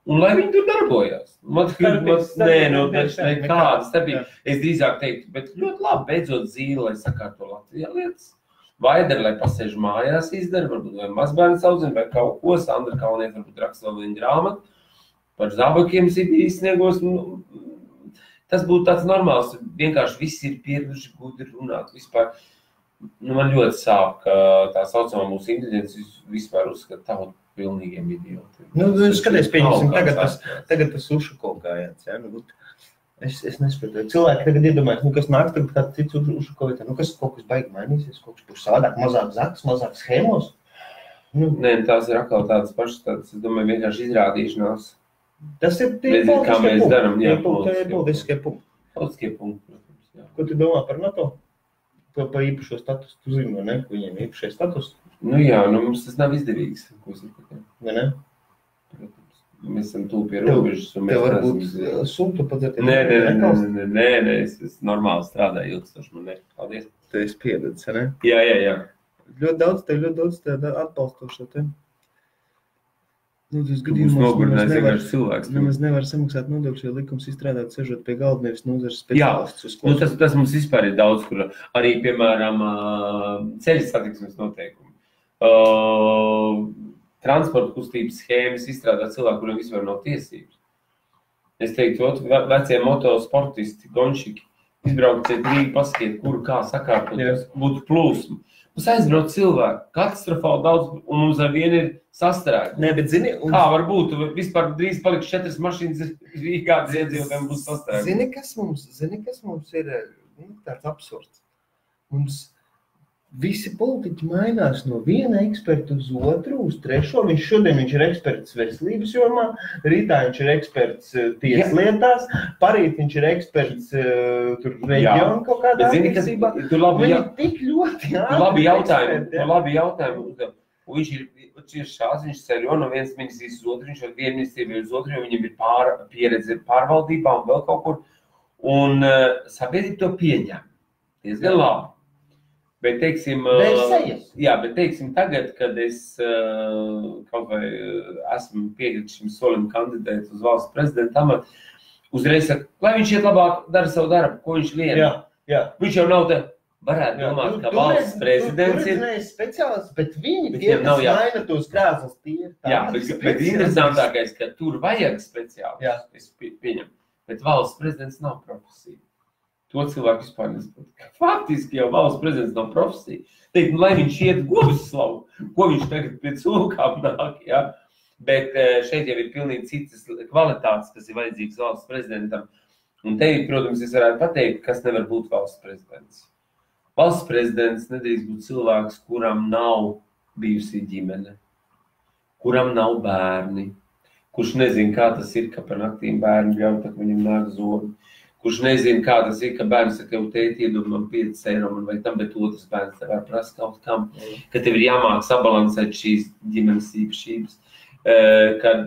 Un lai viņi tur darbojās. Nekādas starpības. Es drīzāk teiktu, bet ļoti labi, beidzot Zīle, lai sakārto Latvijā lietas. Vaideri, lai pasēž mājās izdara, varbūt vai mazbērns audzina, vai kaut ko. Sandra Kalniet varbūt raksta vēl viņa grāmatu. Par zābakiem Sibīrijas sniegos. Tas būtu tāds normāls. Vienkārši visi ir pieraduši gudri runāt vispār. Man ļoti sāp, ka tā saucamā mūsu inteliģences vispār uzskata tautu pilnīgiem idiotiem. Skaties, pieņemsim, tagad tas Ušakovs gājiens. Ja? Es nesaprotu. Cilvēki tagad iedomājas, kas nāks tagad kāds cits Ušakovs. Kas kaut kas baigi mainīsies, kaut kas būs savādāk, mazāk zaks, mazāk schēmos. Nē, tās ir atkal tādas pašas, es domāju, vienkārši izrādīšanās. Tas ir politiskie punkti. Politiskie punkti, protams, jā. Ko tu domā par NATO? Pa īpašo statusu, tu zini, ne? Ka viņiem ir īpašie status? Jā, mums tas nav izdevīgs. Vai ne? Protams. Mēs esam tūp pie robežas. Tev varbūt sūtu padzerties? Nē, es normāli strādāju ilgstoši, man ne. Paldies. Tu esi pieredzis, ne? Jā. Ļoti daudz tev atbalstošo te. Tas gadījumos nemaz nevar samaksāt nodokļus, jo likums izstrādāt sežot pie galda, nevis nozares speciālistus. Jā, tas mums vispār ir daudz, kur arī, piemēram, ceļu satiksmes noteikumi. Transporta kustības schēmas izstrādāt cilvēku, kuriem vispār nav tiesības. Es teiktu, vecie motosportisti, gonšiki, izbrauciet Rīgu, pasakiet, kuru kā sakārtot, būtu plūsma. Mums aizbrauc cilvēki, katastrofāli daudz, un mums ar vienu ir sastrēgti. Nē, bet zini... Kā var būt? Vispār drīz paliks 4 mašīnas Rīgā iedzīvotājiem būs sastrēgti. Zini, kas mums ir tāds absurds? Mums visi politiķi mainās no viena eksperta uz otru, uz trešo. Šodien viņš ir eksperts veselības jomā, rītā viņš ir eksperts tieslietās, parīt viņš ir eksperts reģionu kaut kādā attiecībā. Viņi tik ļoti labi jautājumi. Un viņš ir šāds, viņš ceļo no vienas ministrijas uz otru, viņš ar vienu ministriju uz otru, jo viņam ir pieredze pārvaldībā un vēl kaut kur. Un sabiedrība to pieņem. Diezgan labi. Bet, teiksim, tagad, kad es kaut vai esmu piekritis šim solim kandidēt uz valsts prezidenta amatu, uzreiz saka, lai viņš iet labāk, dara savu darbu, ko viņš lien. Viņš jau nav te, varētu domāt, ka valsts prezidents ir. Tur ir speciālists, bet viņi tie, kas maina tos krāsas, tie ir tādi. Jā, bet interesantākais, ka tur vajag speciālists, es pieņemu, bet valsts prezidents nav profesija. To cilvēku vispār nesaprot. Faktiski jau valsts prezidents nav profesija. Teikt, lai viņš iet Govislavu, ko viņš tagad pēc lūkām nāk, jā. Bet šeit jau ir pilnīgi citas kvalitātes, kas ir vajadzīgas valsts prezidentam. Un te, protams, es varētu pateikt, kas nevar būt valsts prezidents. Valsts prezidents nedrīkst būt cilvēks, kuram nav bijusi ģimene, kuram nav bērni, kurš nezin, kā tas ir, ka par naktīm bērni ļauj, tā, ka viņam nāk zobi. kurš nezina, kā tas ir, ka bērns saka, ka tēti iedod man 5 eiro, man vai tam, bet otrs bērns tev var prasa kaut kam, ka tev ir jāmāk sabalansēt šīs ģimenes īpašības. Kad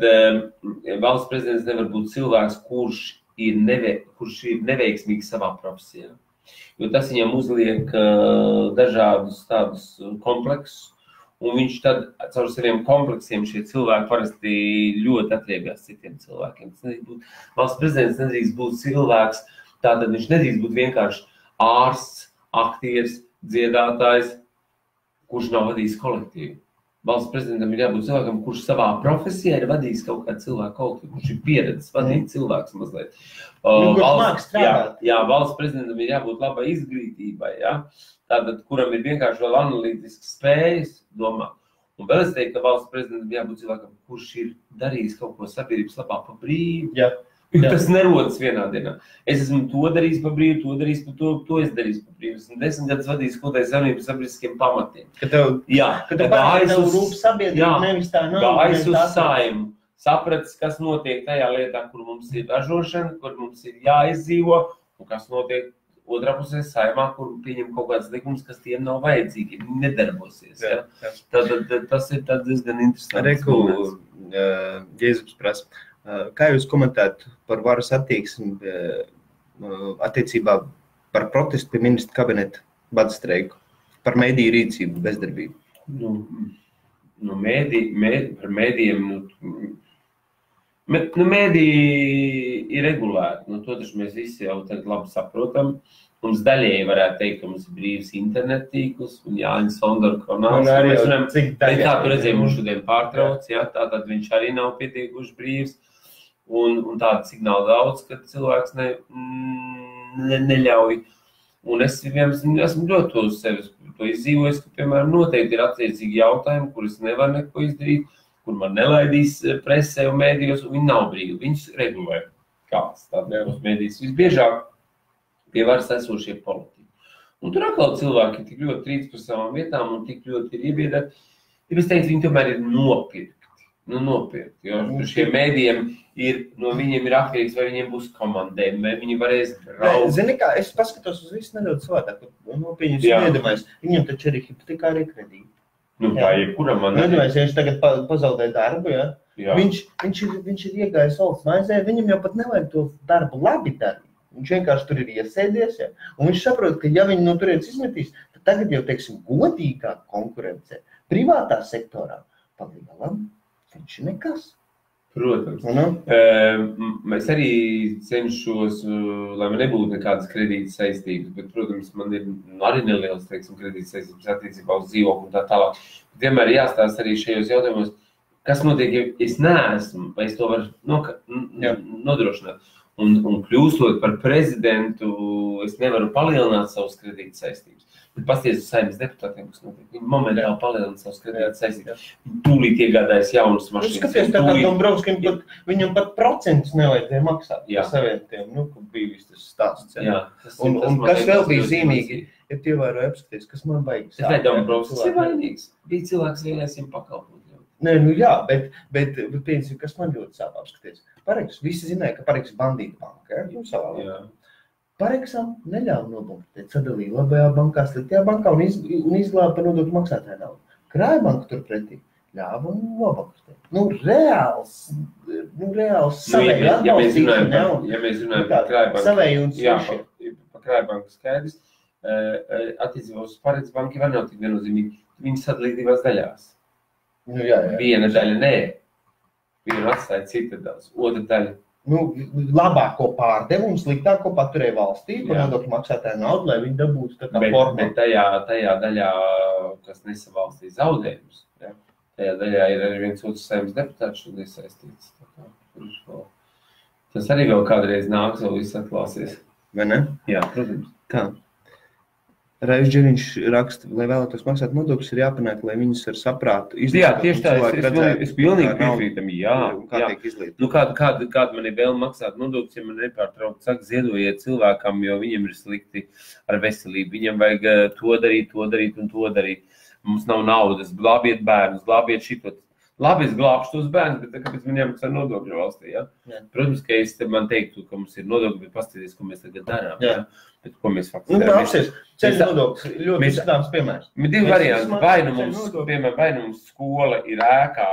valsts prezidents nevar būt cilvēks, kurš ir neveiksmīgs savā profesijā. Jo tas viņam uzliek dažādus tādus kompleksus, un viņš tad caur saviem kompleksiem šie cilvēki parasti ļoti attiekās citiem cilvēkiem. Valsts prezidents nedrīkst būt cilvēks, tātad viņš nedrīkst būt vienkārši ārsts, aktieris, dziedātājs, kurš nav vadījis kolektīvu. Valsts prezidentam ir jābūt cilvēkam, kurš savā profesijā ir vadījis kaut kādu cilvēku kolektīvu, kurš ir pieredzis vadīt cilvēks mazliet. Valsts prezidentam ir jābūt labai izglītībai, tātad, kuram ir vienkārši vēl analītisks spējas domāt. Un vēl es teiktu, ka valsts prezidentam jābūt cilvēkam, kurš ir darījis kaut ko sabiedrības labā pa brīvu. Tas nerodas vienā dienā. Es esmu to darījis pa brīvu, to darījis pa to es darīju pa brīvu. Esmu 10 gadus vadījis Skolotāju savienību sabiedriskiem pamatiem. Ka tev rūp sabiedrība, nevis tā nav. Gājis uz Saimu, sapratis, kas notiek tajā lietā, kur mums ir ražošana, kur mums ir jāizdzīvo, un kas notiek otrā pusē Saimā, kur pieņem kaut kāds likums, kas tiem nav vajadzīgi, nedarbosies. Tātad tas ir diezgan interesants. Jēzus prasa. Kā jūs komentētu par varas attieksmi attiecībā par protestu pie ministra kabineta badstreiku, par mediju rīcību, bezdarbību? Par mēdījiem, mēdī ir regulēti, to taču mēs visi jau tagad labi saprotam. Mums daļēji varētu teikt, ka mums ir brīvs internet tīkls un Jāņa Sondora kanāls. Bet kā tu redzēji, mums šodien pārtrauc, tātad viņš arī nav pietiekuši brīvs. Un tāda signāla daudz, ka cilvēks neļauj. Un es esmu ļoti to uz sevis to izdzīvojis, ka, piemēram, noteikti ir attiecīgi jautājumi, kur es nevaru neko izdarīt, kur man nelaidīs presē un mēdījos, un viņi nav brīvi. Viņus regulē kāds tādos mēdījos. Visbiežāk pie varas esošie politiķi. Un tur atkal cilvēki tik ļoti trīc par savām vietām un tik ļoti ir iebiedēti. Ja es teiktu, viņi tomēr ir nopirkti. Jo šiem mēdījiem viņiem ir atkarīgs, vai viņiem būs komandējumi, vai viņi varēs braukt. Zini kā, es paskatos uz visu nedaudz savādāk, nopietņus iedomājos. Viņam taču arī hipotekāri kredīti. Tā jebkuram man arī. Ja viņš tagad pazaudē darbu, viņš ir iegājis valsts maizē, viņam jau pat nevajag to darbu labi darīt. Viņš vienkārši tur ir iesēdies, un viņš saprot, ka ja viņi no turienes izmetīs, tad tagad jau, teiksim, godīgā konkurence privātā sektorā palielam. Viņš ir nekas. Protams. Es arī cenšos, lai man nebūtu nekādas kredītas saistības, bet, protams, man ir arī nelielas, teiksim, kredītas saistības attiecībā uz dzīvokli un tā tālāk. Bet vienmēr jāstāsta arī šajos jautājumos, kas notiek, ja es neesmu, vai es to varu nodrošināt. Un kļūstot par prezidentu, es nevaru palielināt savus kredītas saistības. Bet pasties uz Saeimas deputātiem, kas notiek. Viņi momentāli palielina savus kredītas saistības. Viņi tūlīt iegādājas jaunas mašīnas. Skaties, tā kā Dombrovskim, viņam pat procentus nevajadzēja maksāt par saviem tiem, kur bija viss tas stāsts. Un kas vēl bija zīmīgi, ja tie varu apskaties, kas man vajag sākt. Vai Dombrovskis ir vainīgs? Bija cilvēks vēlēs viņam pakalpot. Bet piemēram, kas man ļoti sāp apskaties. Pareks, visi zināja, ka Pareks bandīta banka, Pareksam neļauj nobankrotēt, sadalīja labajā bankā, sliktajā bankā un izglāba par nodokļu maksātāju naudu. Krājbanka turpretī ļāva un nobankrotēt. Reāls savēju atbalstīšana. Ja mēs runājam par Krājbanku, savēju un suši. Par Krājbanku skaidrs, attiecībā uz Pareks banki var nav tik viennozīmīgi. Viņi sadalīja divās daļās. Viena daļa nē. Viena atstāja cita daļas. Otra daļa. Labāko pārdevumu, sliktāko paturēja valstī, par nodokļu maksātāju naudu, lai viņi dabūtu tā kā formā. Bet tajā daļā, kas nesavalstīja zaudējumus, tajā daļā ir arī viens otrs Saeimas deputāts šodien iesaistīts. Tas arī vēl kādreiz nāks, vēl viss atklāsies. Vai ne? Jā, protams. Tā. Raivs Džeriņš raksta, lai vēlētos maksāt nodokļus, ir jāpanāk, lai viņus ar saprātu izlietot. Jā, tieši tā, es pilnīgi piekrītam, kā tiek izlietot. Kāda man ir vēl maksāt nodokļus, ja man nepārtraukt saka, ziedojiet cilvēkam, jo viņiem ir slikti ar veselību. Viņam vajag to darīt un to darīt. Mums nav naudas, glābiet bērnus, glābiet šito. Labi, es glābšu tos bērnus, bet kāpēc man jāmaksā nodokļu valstī, ja? Jā. Protams, ka es man teiktu, ka mums ir nodokļi, bet paskatīties, ko mēs tagad darām, Jā. ja? Bet ko mēs faktiski Nu, darām. apsies, ceļu nodoklis, ļoti zināms piemērs. Ir divi Mēs varianti. vismaz Vai nu ceļu mums, nodokli. piemēram, vai nu mums skola ir ēkā,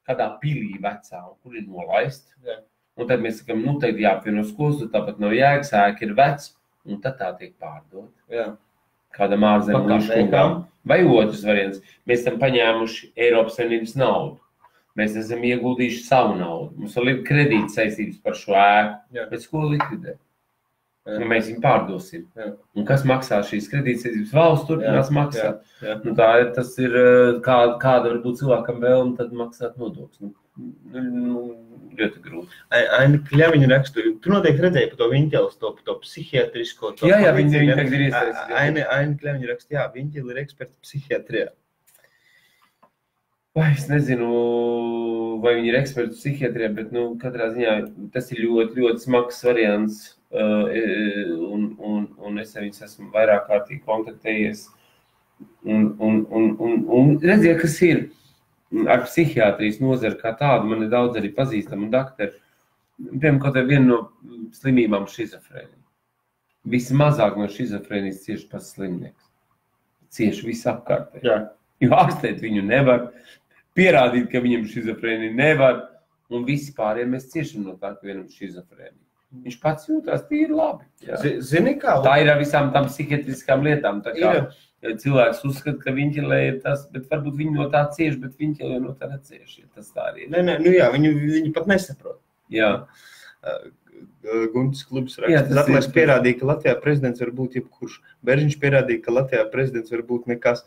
kādā pilī vecā, kur ir nolaist. Jā. Un tad mēs sakam, nu, tagad jāapvieno skolas, tāpat nav jēgas, ēka ir vec, un tad tā tiek pārdot. Jā. Kādam ārzemju Pakāpēkam. līškungam. Vai otrs variants. Mēs esam paņēmuši Eiropas Savienības naudu. Mēs esam ieguldījuši savu naudu. Mums vēl ir kredīta saistības par šo ēku, Jā. bet skola likvidē. Jā. Un mēs viņu pārdosim. Jā. Un kas maksā šīs kredīta saistības? Valsts turpinās maksāt. Jā. Nu, tas ir, kāda var būt cilvēkam vēlme, tad maksāt nodokļus. Nu, ļoti grūti. Aina Kļaviņa rakstu, tu noteikti redzēji par to Viņķeles, to psihiatrisko. To Jā, palīdzību, viņi tagad ir iesaistīti. Aina Kļaviņa rakstu, jā, Viņķeli ir eksperti psihiatrijā. Vai es nezinu, vai viņi ir eksperti psihiatrijā, bet, nu, katrā ziņā tas ir ļoti, ļoti smags variants. Un es ar viņus esmu vairāk kārtīgi kontaktējies. Un redziet, kas ir ar psihiatrijas nozari kā tādu, man ir daudz arī pazīstamu dakteru. Piemēram, kaut viena no slimībām šizofrēnija. Vismazāk no šizofrēnijas cieši pats slimnieks. Cieši visapkārtēji. Jā. Jo ārstēt viņu nevar, pierādīt, ka viņam šizofrēnija nevar, un visi pārējie mēs ciešam no tā, ka vienam šizofrēnija. Viņš pats jūtās tīri labi. Jā. Zini kā? Tā ir ar visām tām psihiatriskām lietām. Tā kā cilvēks uzskata, ka Viņķelē ir tas, bet varbūt viņi no tā cieš, bet Viņķelē no tā necieš. Tas tā arī ir. Nē, nu jā, viņi pat nesaprot. Jā. Guntis klubs Jā, raksta. tas Zatlers ir- pierādīja, ka Latvijā prezidents var būt jebkurš. Beržiņš pierādīja, ka Latvijā prezidents var būt nekas.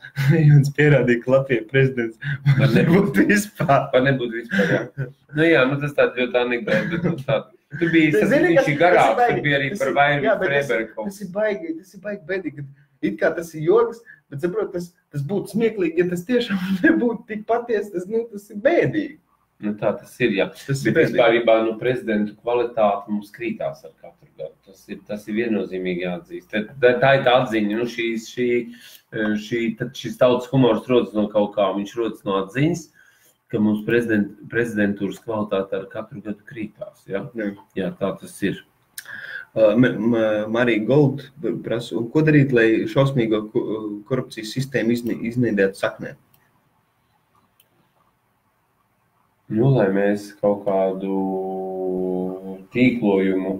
Jons pierādīja, ka Latvijā prezidents var nebūt vispār. Var nebūt vispār, jā. Nu jā, nu tas tāds ļoti anekdoti, bet nu tā. Tur bija, tas Zini, viņš kas- ir garāks, tas ir baigi- tur bija arī tas par ir- Vainu jā, bet Freibergu. Tas ir baigi bedīgi, ka it kā tas ir joks, bet saprot, tas būtu smieklīgi, ja tas tiešām nebūtu tik patiesi, tas ir bēdīgi. Nu tā tas ir, jā. Tas ir Bet bēdīgi. vispārībā nu, prezidentu kvalitāte mums krītās ar katru gadu. Tas ir viennozīmīgi jāatzīst. Tā ir tā atziņa. Nu, šis tautas humors rodas no kaut kā. Viņš rodas no atziņas, ka mums prezidentūras kvalitāte ar katru gadu krītās. Ja? Jā. Jā, tā tas ir. Marija Gold prasa, un ko darīt, lai šausmīgo korupcijas sistēmu iznīdētu saknē? Nu, lai mēs kaut kādu tīklojumu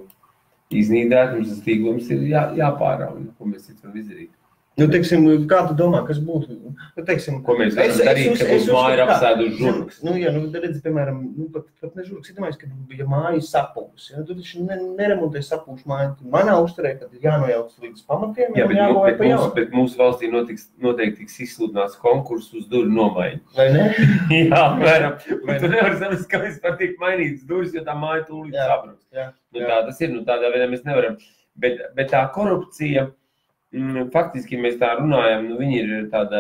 iznīdētu, mums tas tīklojums ir jāpārauga, ko mēs citu varam izdarīt. Nu, teiksim, kā tu domā, kas būtu? Nu, teiksim, Ko mēs varam darīt, ka mūsu māja ir apsēduši žurkas? Nu, jā, nu, redzi, piemēram, pat ne žurkas, iedomājies, ka ja māja ir sapūs, ja, tu taču neremontē sapūšu māju. Manā uzturē, kad ir jānojauc līdz pamatiem, Jā, un jābūvē pa jaunu. bet mūsu valstī noteikti tiks izsludināts konkurss uz durvju nomaiņu. Vai ne? Jā, apmēram. Un tu nevari saprast, ka vispār tiek mainītas durvis, jo tā māja tūlīt Jā. sabruks. Jā, Nu, jā. tā tas ir, nu tādā veidā mēs nevaram. Bet tā korupcija, faktiski mēs tā runājam, nu viņi ir tāda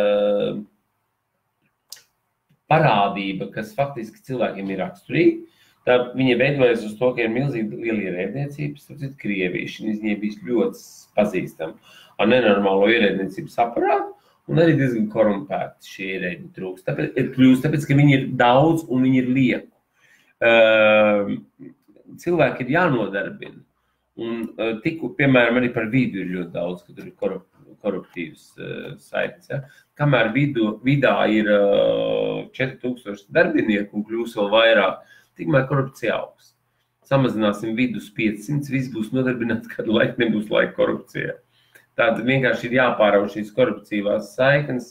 parādība, kas faktiski cilvēkiem ir raksturīga. Tā viņa veidojas uz to, ka ir milzīgi liela ierēdniecības, tad ir krievieši, viņi bija ļoti pazīstami ar nenormālo ierēdniecības aparātu, un arī diezgan korumpēti šie ierēdņi trūkst. Tāpēc, ka viņi ir daudz un viņi ir lieku. Cilvēki ir jānodarbina. Un piemēram, arī par vidu ir ļoti daudz, ka tur ir koruptīvas saiknes. Ja? Kamēr vidā ir 4000 darbinieku un kļūs vēl vairāk, tikmēr korupcija augs. Samazināsim vidus 500, viss būs nodarbināts, kādu laiku nebūs laika korupcijā. Tātad vienkārši ir jāpārauž šīs korupcīvās saiknes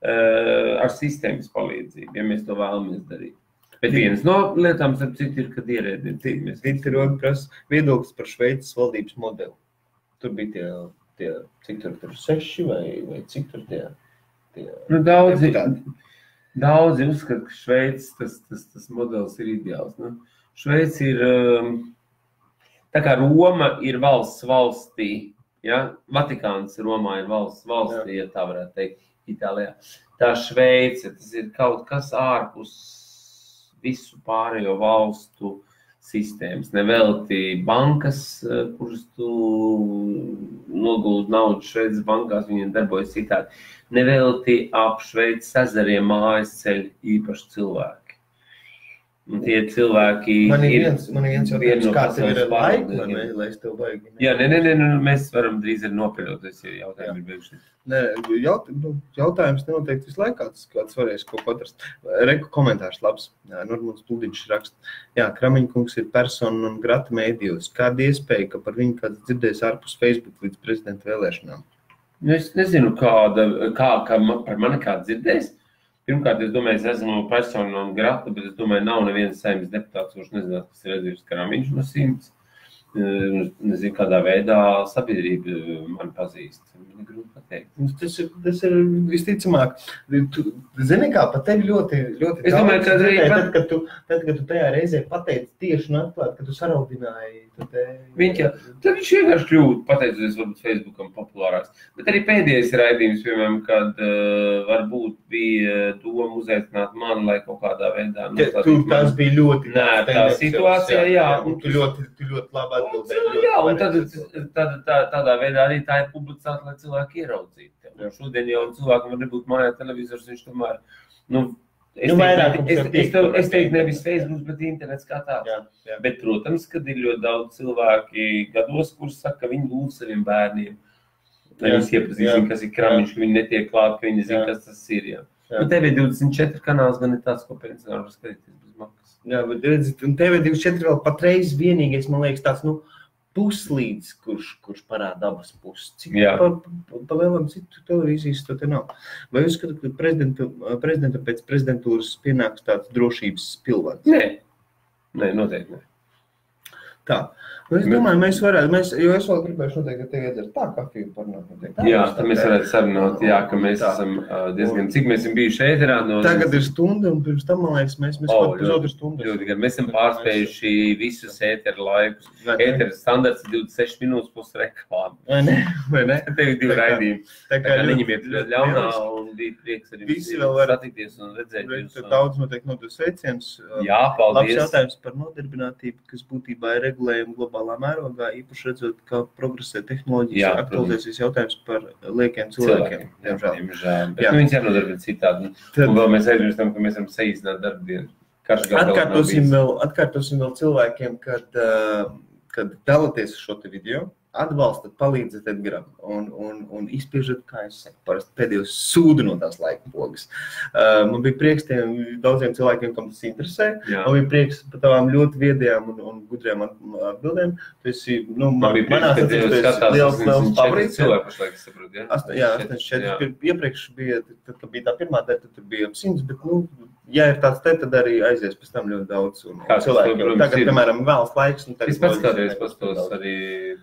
ar sistēmas palīdzību, ja mēs to vēlamies darīt. Bet vienas no lietām, starp citu, ir, kad ierēdniecība. Vita Roga prasa viedoklis par Šveices valdības modeli. Tur bija tie cik tur 6 vai cik tur tie Nu, daudzi uzskata, ka Šveices tas modelis ir ideāls. Nu, Šveice ir, tā kā Roma ir valsts valstī, ja? Vatikāns Romā ir valsts valstī, ja tā varētu teikt, Itālijā. Tā Šveice, tas ir kaut kas ārpus visu pārējo valstu sistēmas. Nevelti bankas, kuras tu noguldi naudu Šveices bankās, viņiem darbojas citādi. Nevelti ap Šveices ezeriem mājas ceļ īpaši cilvēki. Un tie cilvēki Man ir viens jautājums, kā tev ir laika, vai ne, lai es tev baigi? Jā, mēs varam drīz arī nopeļoties, ja jautājumi ir beigušies. Nē, jautājums nenoteikti visu laiku, kāds varēs kaut ko atrast. Reku komentārs labs. Normāls Tūdiņš raksta. Jā, Kramiņkungs ir persona un grata mēdījos. Kāda iespēja, ka par viņu kāds dzirdēs ārpus Facebook līdz prezidenta vēlēšanām? Es nezinu, kā par mani kāds dzirdēs. Pirmkārt, es domāju, es esmu persona un grata, bet es domāju, nav neviens saimnes deputāts, kurš nezināt, kas ir Edgars Kramiņš no 100. Nezinu, kādā veidā sabiedrība mani pazīst. Man ir grūti pateikt. Tas ir visticamāk. Zini kā, pat tevi ļoti Es domāju, ka dzirdēji, tad, kad tu tajā reizē pateici tieši un atklāt, ka tu saraudināji. Tad viņš vienkārši kļūt, pateicoties varbūt Facebookam populārāks. Bet arī pēdējais raidījums, piemēram, kad varbūt bija doma uzaicināt mani, lai kaut kādā veidā... Tas bija ļoti... Nē, tā situācijā, jā. Un tu ļoti labi atbildēji. Jā, un tādā veidā arī tā ir publicēta, lai cilvēki ieraudzītu. Šodien jau cilvēkam var nebūt mājā televizors, viņš tomēr... Es teiktu nevis Facebook, bet internets kā tāds. Jā. Bet, protams, kad ir ļoti daudz cilvēki gados, kurus saka, ka viņi lūdz saviem bērniem. Lai viņus iepazīstina, kas ir Kramiņš, ka viņi netiek klāt, ka viņi zina, kas tas ir. Jā. Un TV24 kanāls gan ir tāds, ko pensionāri var skatīties bez maksas. Jā, bet redzi, un TV24 vēl patreiz vienīgais, man liekas, tāds, puslīdz, kurš parāda abas puses. Cik pa vēlam citu televīzijas to te nav. Vai jūs skatāt, ka prezidentam pēc prezidentūras pienāks tāds drošības pilvāds? Nē, noteikti ne. Tā. Es domāju, mēs varētu, jo es vēl gribēšu noteikti, ka tev iedzert tā kafiju parunāt. Jā, tad mēs varētu sarunāt, ka mēs esam diezgan, cik mēs esam bijuši ēterā. Tagad ir stunda, un pirms tam, man liekas, mēs kaut pusotru stundu. Mēs esam pārspējuši visus ēteru laikus. Ēteru standarts ir 26 minūtes plus reklāma. Vai ne? Tev ir 2 raidījumi. Tā kā neņemiet ļaunā un bija prieks arī visi satikties un redzēt jūs. Daudz noteikti nodos sveiciens. Jā, paldies. Labs jautājums par nodarbinātību, kas būtībā ir regulējumi globālā mērogā, īpaši redzot, kā progresē tehnoloģijas, aktualizēsies jautājums par liekiem cilvēkiem. Diemžēl. Bet viņus jānodarbina citādi. Un vēl mēs aizmirstam, ka mēs varam saīsināt darbdienu. Atkārtosim vēl cilvēkiem, kad dalāties šo te video, atbalstat, palīdzat Edgaram un izspiežat, kā es saku, parasti pēdējos sūdu no tās laika pogas. Man bija prieks tiem daudziem cilvēkiem, kam tas interesē. Man bija prieks par tavām ļoti viedajām un gudriem atbildēm. Tu esi, man bija prieks, ka tev skatās liels favorīts. Cilvēku pašlaik, saprot, jā? 84. Iepriekš bija, tad bija tā pirmā dēļ, tad bija ap 100, bet, ja ir tāds te, tad arī aizies pēc tam ļoti daudz cilvēkiem. Tagad, piemēram, vēlas laiks. Es pats kādreiz pastos arī,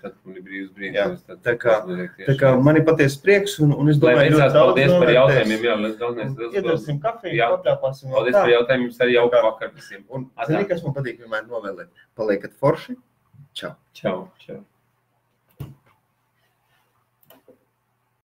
tad man ir brīvs brīdis. Tā kā man ir patiesi prieks, un es domāju, ļoti daudz paldies par jautājumiem. Jā, galvenais. Iedarsim kafiju, patāpāsim. Paldies par jautājumiem, arī jauku vakar visiem. Un zini, kas man patīk vienmēr novēlēt? Paliekat forši. Čau. Čau.